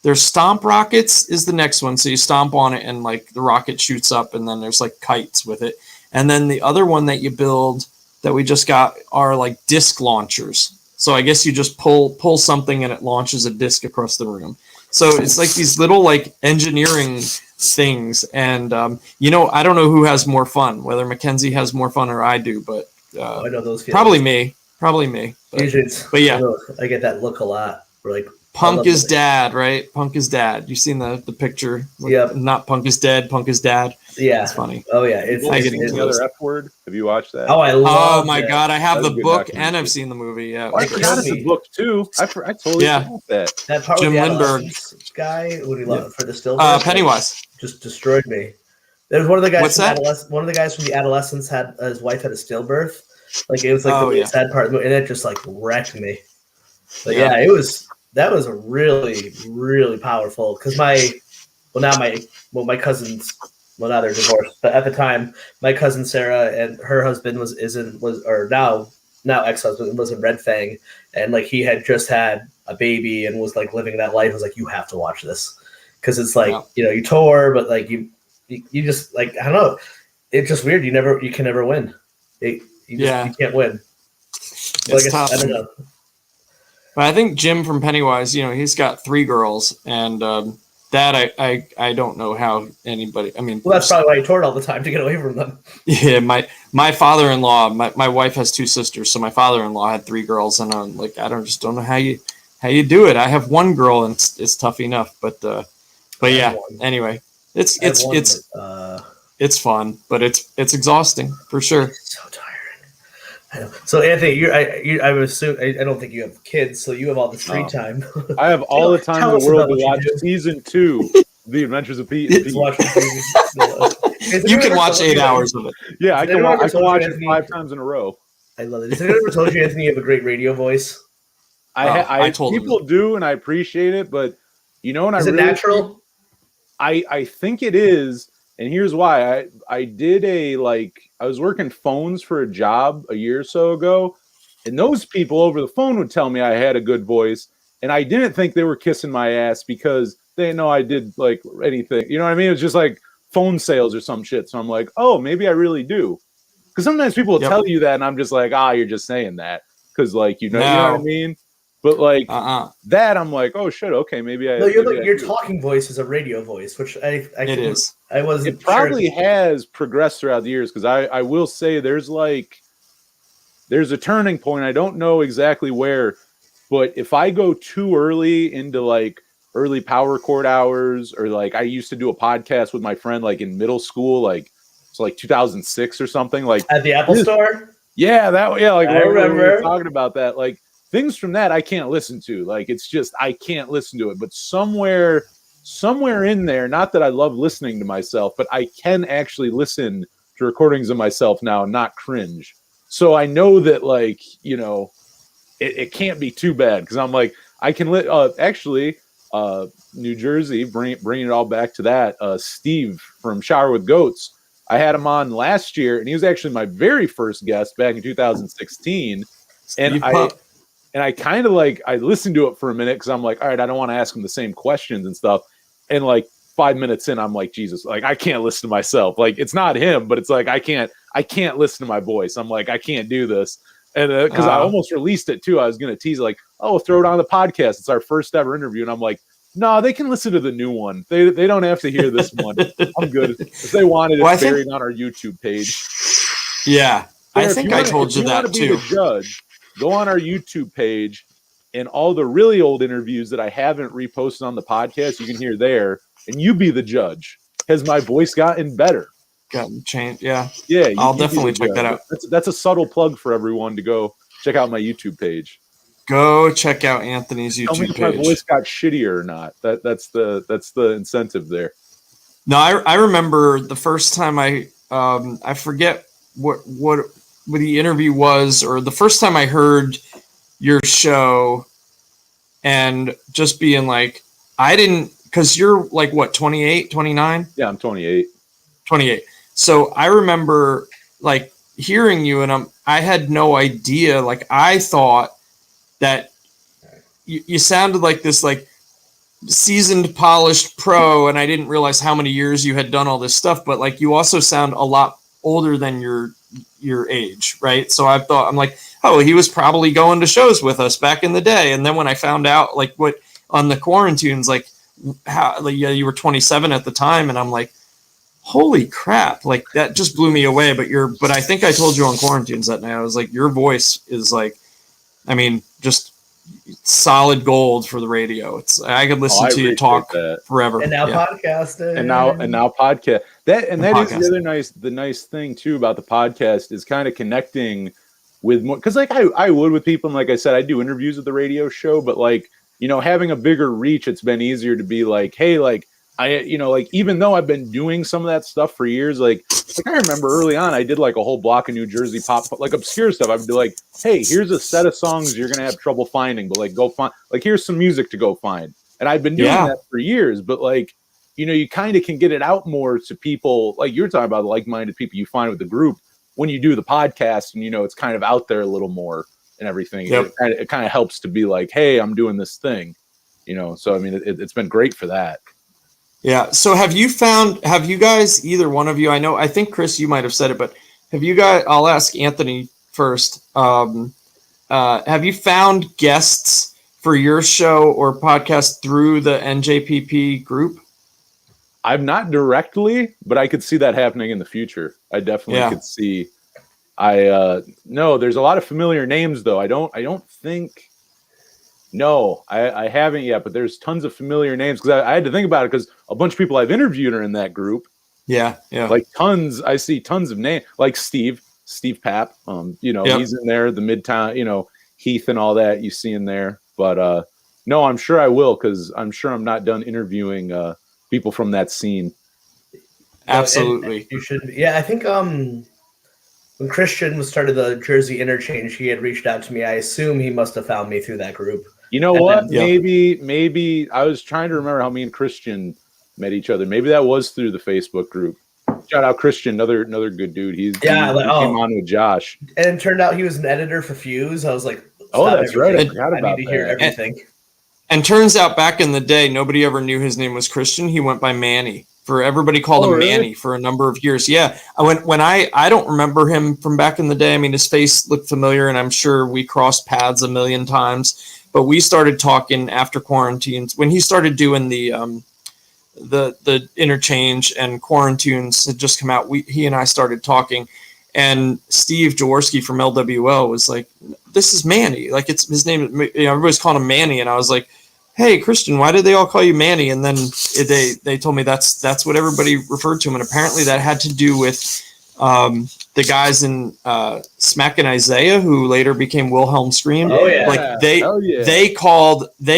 there's stomp rockets is the next one. So you stomp on it and like the rocket shoots up, and then there's like kites with it. And then the other one that you build that we just got are like disc launchers. So I guess you just pull something and it launches a disc across the room. So it's like these little like engineering things. And, I don't know who has more fun, whether Mackenzie has more fun or I do, but I know those feelings. Probably me. But yeah, I get that look a lot. We're like, Punk is dad, right? Punk is dad. You seen the picture? Yeah. Not Punk is dead. Punk is dad. Yeah, it's funny. Oh yeah, it's the other F word. Have you watched that? Oh, I love. Oh my god, I have the book and I've seen the movie. Yeah, I forgot it's a book too. I totally forgot that. That part Jim with the Lindbergh guy, what do you love for the stillbirth? Pennywise just destroyed me. There's one of the guys. What's that? One of the guys from the Adolescents had his wife had a stillbirth. Like it was like the really sad part, and it just like wrecked me. But yeah, that was a really, really powerful because my cousins, well now they're divorced, but at the time my cousin Sarah and her husband was now ex-husband was in Red Fang, and like he had just had a baby and was like living that life. I was like, you have to watch this because it's like you tour, but like you just like I don't know, it's just weird. You can never win. You can't win. It's tough. I don't know. But I think Jim from Pennywise, he's got 3 girls, and that I don't know how anybody. I mean, well, that's probably why he toured all the time to get away from them. Yeah, my father-in-law, my wife has 2 sisters, so my father-in-law had 3 girls, and I'm like, I just don't know how you do it. I have 1 girl, and it's tough enough, but yeah. Anyway, it's fun, but it's exhausting for sure. So tiring. I know. So Anthony, I would assume I don't think you have kids, so you have all this free time. I have all the time in the world to watch season 2, The Adventures of Pete. You can watch 8 hours of it. Yeah, I can watch it 5 times in a row. I love it. Has anyone ever told you, Anthony, you have a great radio voice? I told people do, and I appreciate it, but is it natural? I think it is, and here's why. I did I was working phones for a job a year or so ago, and those people over the phone would tell me I had a good voice, and I didn't think they were kissing my ass because they didn't know I did like anything. You know what I mean? It was just like phone sales or some shit. So I'm like, oh, maybe I really do. Because sometimes people will tell you that, and I'm just like, you're just saying that because you know what I mean. But that, I'm like, oh shit, okay, maybe I. No, your talking voice is a radio voice, which it is. I wasn't. It probably has progressed throughout the years because I will say there's a turning point. I don't know exactly where, but if I go too early into early power chord hours, or I used to do a podcast with my friend in middle school, it's 2006 or something, at the Apple Store. Yeah, I remember we were talking about that. Things from that I can't listen to. It's just I can't listen to it. But somewhere in there, not that I love listening to myself, but I can actually listen to recordings of myself now and not cringe. So I know that it can't be too bad because I'm I can New Jersey, bringing it all back to that. Steve from Shower with Goats, I had him on last year, and he was actually my very first guest back in 2016. And I kind of I listened to it for a minute because I'm all right, I don't want to ask him the same questions and stuff. And 5 minutes in, I'm Jesus, I can't listen to myself. It's not him, but it's I can't listen to my voice. I'm I can't do this. And because I almost released it too. I was going to tease oh, throw it on the podcast. It's our first ever interview. And I'm no, they can listen to the new one. They don't have to hear this one. I'm good. If they wanted, it's buried on our YouTube page. Yeah. I think I told you that too. Judge, go on our YouTube page, and all the really old interviews that I haven't reposted on the podcast, you can hear there, and you be the judge. Has my voice gotten better? Gotten changed? Yeah. Yeah. I'll definitely check that out. That's a subtle plug for everyone to go check out my YouTube page. Go check out Anthony's YouTube page. Tell me if my voice got shittier or not. That's the incentive there. No, I remember the first time I forget what the interview was, or the first time I heard your show, and just being I didn't, because you're what, 28, 29? Yeah, I'm 28. 28. So I remember hearing you, and I had no idea. I thought that you sounded like this seasoned, polished pro, and I didn't realize how many years you had done all this stuff. But you also sound a lot older than your age, right? So I'm like, oh, he was probably going to shows with us back in the day. And then when I found out like what on the Quarantunes, like how like, yeah, you were 27 at the time, and I'm like, holy crap, like that just blew me away. But I think I told you on Quarantunes that night, I was like, your voice is like, I mean, just solid gold for the radio. I could listen to you talk forever. And now podcasting. And now podcast. That is the nice thing too about the podcast is kind of connecting with more, because like I would with people, and like I said, I do interviews at the radio show, but like, you know, having a bigger reach, it's been easier to be like, hey, like I, you know, like even though I've been doing some of that stuff for years, like I remember early on, I did like a whole block of New Jersey pop, like obscure stuff. I would be like, hey, here's a set of songs you're going to have trouble finding, but like go find, like here's some music to go find. And I've been doing that for years, but like, you know, you kind of can get it out more to people, like you're talking about, the like-minded people you find with the group when you do the podcast, and, you know, it's kind of out there a little more and everything. Yep. It kind of helps to be like, hey, I'm doing this thing, you know? So, I mean, it's been great for that. Yeah. So have you guys, either one of you, I think Chris, you might've said it, but have you guys, I'll ask Anthony first. Have you found guests for your show or podcast through the NJPP group? I'm not directly, but I could see that happening in the future. I definitely could see. No, there's a lot of familiar names though. I don't think. No, I haven't yet, but there's tons of familiar names, because I had to think about it, because a bunch of people I've interviewed are in that group. Yeah. Like tons. I see tons of names, like Steve Papp. You know, he's in there. The Midtown, you know, Heath and all that you see in there. But no, I'm sure I will, because I'm sure I'm not done interviewing people from that scene. Absolutely. And you should. Yeah, I think when Christian started the Jersey Interchange, he had reached out to me. I assume he must have found me through that group. You know what? Maybe I was trying to remember how me and Christian met each other. Maybe that was through the Facebook group. Shout out Christian, another good dude. He came on with Josh. And it turned out he was an editor for Fuse. I was like, oh, that's right. I forgot about that. I need to hear everything. And turns out back in the day, nobody ever knew his name was Christian. He went by Manny. Everybody called him Manny for a number of years. Yeah. When I don't remember him from back in the day. I mean, his face looked familiar, and I'm sure we crossed paths a million times. But we started talking after Quarantunes, when he started doing the interchange, and Quarantunes had just come out. He and I started talking, and Steve Jaworski from LWL was like, "This is Manny. Like, it's his name. You know, everybody's calling him Manny." And I was like, "Hey, Christian, why did they all call you Manny?" And then they told me that's what everybody referred to him. And apparently that had to do with the guys in Smack and Isaiah, who later became Wilhelm Scream. Oh yeah. Like they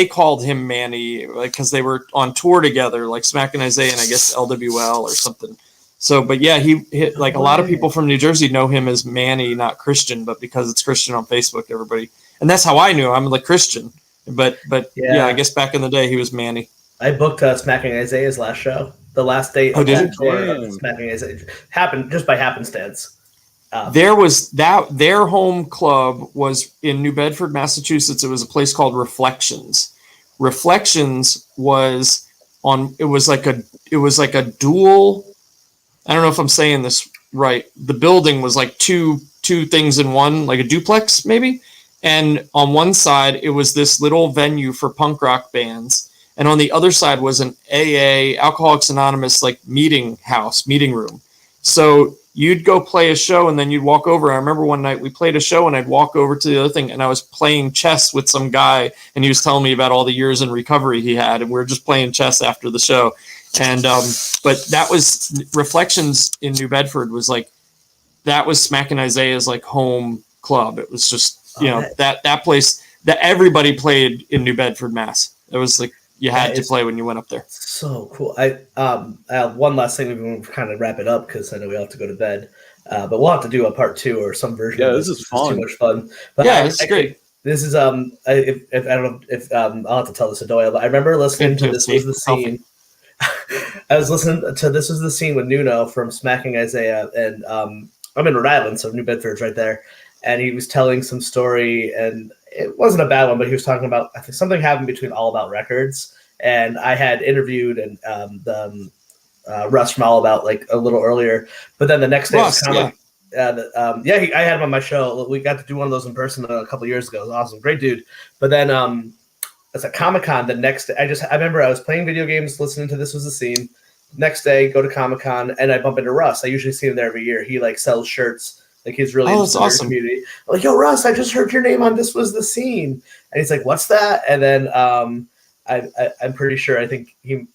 called him Manny, like, because they were on tour together, like Smack and Isaiah, and I guess LWL or something. So, but yeah, he like a lot of people from New Jersey know him as Manny, not Christian, but because it's Christian on Facebook, everybody, and that's how I knew him. I'm like Christian. But yeah, I guess back in the day he was Manny. I booked Smacking Isaiah's last show, the last date of the tour of Smacking Isaiah. Happened just by happenstance. Their home club was in New Bedford, Massachusetts. It was a place called Reflections. Reflections was like a dual. I don't know if I'm saying this right. The building was like two things in one, like a duplex maybe. And on one side, it was this little venue for punk rock bands. And on the other side was an AA, Alcoholics Anonymous, like meeting room. So you'd go play a show, and then you'd walk over. I remember one night we played a show, and I'd walk over to the other thing, and I was playing chess with some guy, and he was telling me about all the years in recovery he had. And we were just playing chess after the show. And but that was Reflections in New Bedford, was like, that was Smack and Isaiah's like home club. It was just, you know, that place that everybody played in New Bedford, Mass. It was like you had to play when you went up there. So cool. I have one last thing. We can kind of wrap it up, because I know we all have to go to bed. But we'll have to do a part 2 or some version. Yeah, of this is fun. Too much fun. But yeah, it's great. This is if I don't know if I'll have to tell this to Doyle, but I remember listening to This Was the Scene. I was listening to This Was the Scene with Nuno from Smacking Isaiah, and I'm in Rhode Island, so New Bedford's right there. And he was telling some story, and it wasn't a bad one, but he was talking about, I think something happened between All About Records, and I had interviewed and Russ from All About like a little earlier, but then the next day Russ, was I had him on my show. We got to do one of those in person a couple years ago. It was awesome, great dude. But then it's at Comic-Con the next day. I remember I was playing video games, listening to This Was the Scene. Next day, go to Comic-Con, and I bump into Russ. I usually see him there every year. He like sells shirts. Like he's really into the awesome. community. I'm like, yo, Russ, I just heard your name on This Was the Scene. And he's like, what's that? And then I'm pretty sure, I think I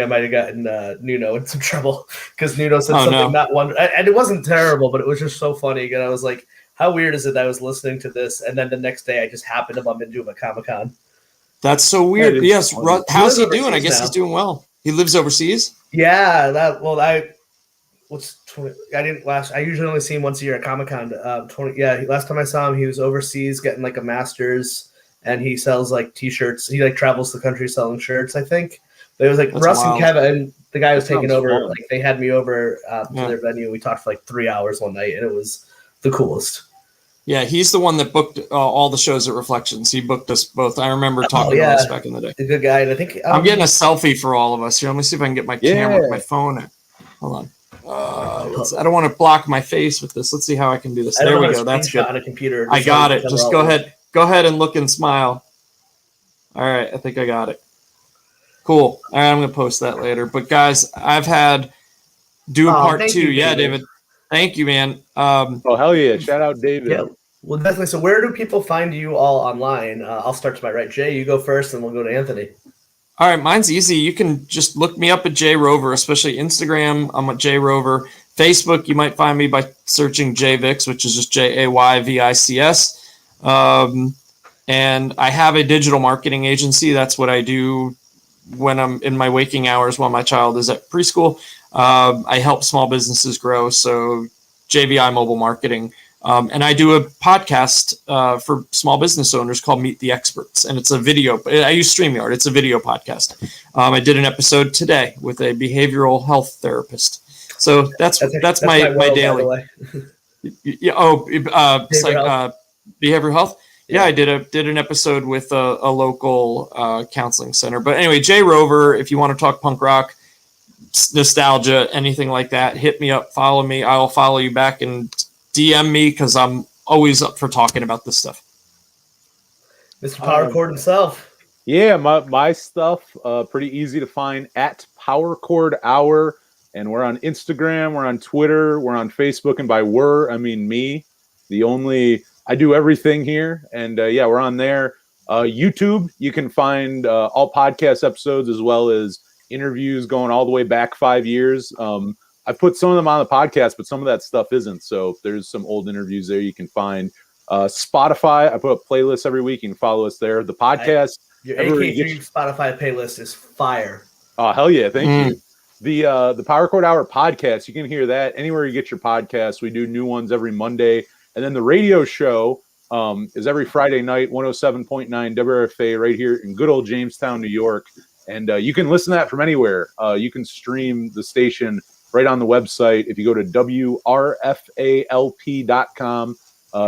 might have gotten Nuno in some trouble because Nuno said something not one, and it wasn't terrible, but it was just so funny. And I was like, how weird is it that I was listening to this, and then the next day I just happened to bump into him at Comic-Con. That's so weird. Yes, how's he doing? I guess he's doing well. He lives overseas. Yeah, I usually only see him once a year at Comic-Con. Last time I saw him, he was overseas getting like a master's, and he sells like T-shirts. He like travels the country selling shirts, I think. But it was like that's Russ wild. And Kevin, the guy who was taking over. Fun. Like they had me over to their venue. We talked for like 3 hours one night, and it was the coolest. Yeah, he's the one that booked all the shows at Reflections. He booked us both. I remember talking to us back in the day. A good guy, and I think I'm getting a selfie for all of us here. Let me see if I can get my camera with my phone. Hold on. I don't want to block my face with this. Let's see how I can do this. There we go. That's good. On a computer. I got it. Just go ahead. Go ahead and look and smile. All right, I think I got it. Cool. All right, I'm gonna post that later. But guys, I've had do a part 2. Yeah, David. Thank you, man. Hell yeah! Shout out, David. Yeah, well, definitely. So, where do people find you all online? I'll start to my right. Jay, you go first, and we'll go to Anthony. All right, mine's easy. You can just look me up at Jay Rover, especially Instagram. I'm at Jay Rover. Facebook, you might find me by searching JVics, which is just JAYVICS. And I have a digital marketing agency. That's what I do when I'm in my waking hours while my child is at preschool. I help small businesses grow. So JVI Mobile Marketing. And I do a podcast for small business owners called Meet the Experts. And it's a video. I use StreamYard. It's a video podcast. I did an episode today with a behavioral health therapist. So that's my daily. Behavioral health. Yeah, I did an episode with a local counseling center. But anyway, Jay Rover, if you want to talk punk rock, nostalgia, anything like that, hit me up, follow me. I'll follow you back and DM me because I'm always up for talking about this stuff. Mr. Power Chord himself. Yeah, my stuff pretty easy to find at Power Chord Hour, and we're on Instagram, we're on Twitter, we're on Facebook, and by I mean me. I do everything here, and we're on there. YouTube, you can find all podcast episodes as well as interviews going all the way back 5 years. I put some of them on the podcast, but some of that stuff isn't. So there's some old interviews there you can find. Spotify, I put up playlists every week. You can follow us there. The podcast. Your AK3 Spotify playlist is fire. Oh, hell yeah. Thank you. The Power Chord Hour podcast, you can hear that anywhere you get your podcasts. We do new ones every Monday. And then the radio show is every Friday night, 107.9 WRFA right here in good old Jamestown, New York. And you can listen to that from anywhere. You can stream the station right on the website. If you go to WRFALP.com,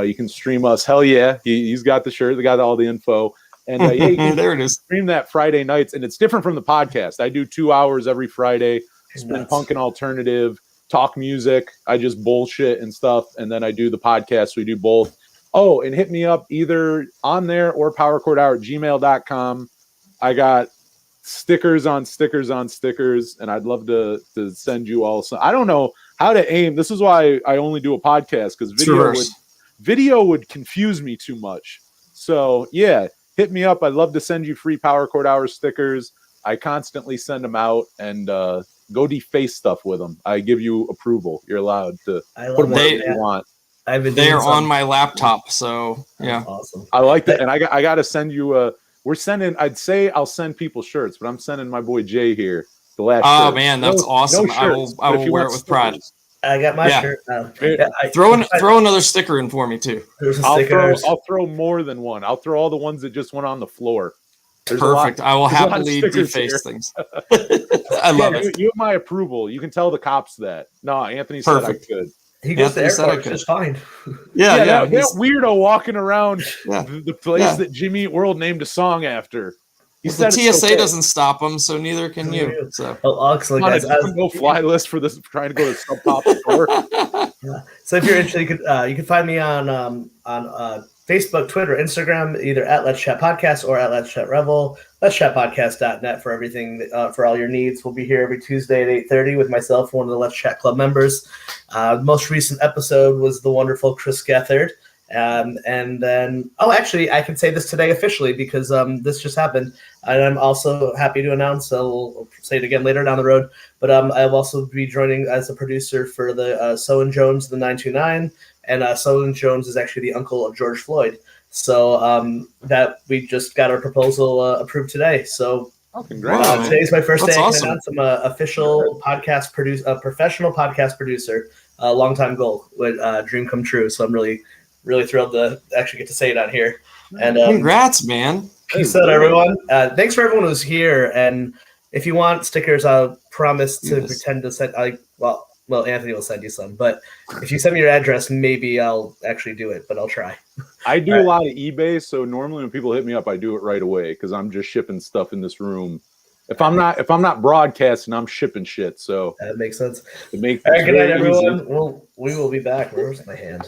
you can stream us. Hell yeah. He's got the shirt. They got all the info. And you can there it is. Stream that Friday nights. And it's different from the podcast. I do 2 hours every Friday, spin punk and alternative, talk music. I just bullshit and stuff. And then I do the podcast. We do both. Oh, and hit me up either on there or powerchordhour@gmail.com. I got stickers on stickers on stickers, and I'd love to send you all some. I don't know how to aim. This is why I only do a podcast, because video would confuse me too much. So yeah, hit me up. I'd love to send you free Power Chord Hour stickers. I constantly send them out, and go deface stuff with them. I give you approval. You're allowed to put them wherever you want. They are on my laptop, so yeah. Awesome. I like that, and I got to send you we're sending. I'd say I'll send people shirts, but I'm sending my boy Jay here the last. Oh shirt. Man, that's awesome! Shirts, I will wear it with pride. I got my shirt. Throw another sticker in for me too. I'll throw more than one. I'll throw all the ones that just went on the floor. Perfect. I will happily deface things. I love it. You have my approval. You can tell the cops that. No, Anthony said I could. He goes to airport just fine. That weirdo walking around the place that Jimmy Eat World named a song after. He The said TSA doesn't stop them, so neither can you. So Oh, excellent, on a guys. no-fly list for this, trying to go to Sub Pop store. So if you're interested, you can find me on Facebook, Twitter, Instagram, either at Let's Chat Podcast or at Let's Chat Revel. Let's Chat Podcast.net for everything, for all your needs. We'll be here every Tuesday at 8:30 with myself, one of the Let's Chat Club members. The most recent episode was the wonderful Chris Gethard. And then, actually, I can say this today officially because this just happened. And I'm also happy to announce, I'll say it again later down the road, but I'll also be joining as a producer for the So and Jones, the 929. And So and Jones is actually the uncle of George Floyd. So that we just got our proposal approved today. So congrats. today's my first That's day. awesome. I'm an official podcast producer, professional podcast producer, a long-time goal with dream come true. So I'm really thrilled to actually get to say it on here. And congrats, man. Peace out, everyone. Thanks for everyone who's here. And if you want stickers, I'll promise to pretend to send. Well, Anthony will send you some. But if you send me your address, maybe I'll actually do it. But I'll try. I do a lot of eBay, so normally when people hit me up, I do it right away because I'm just shipping stuff in this room. If I'm not broadcasting, I'm shipping shit. So that makes sense. It makes all right, good night, everyone. We will be back. Where's my hand?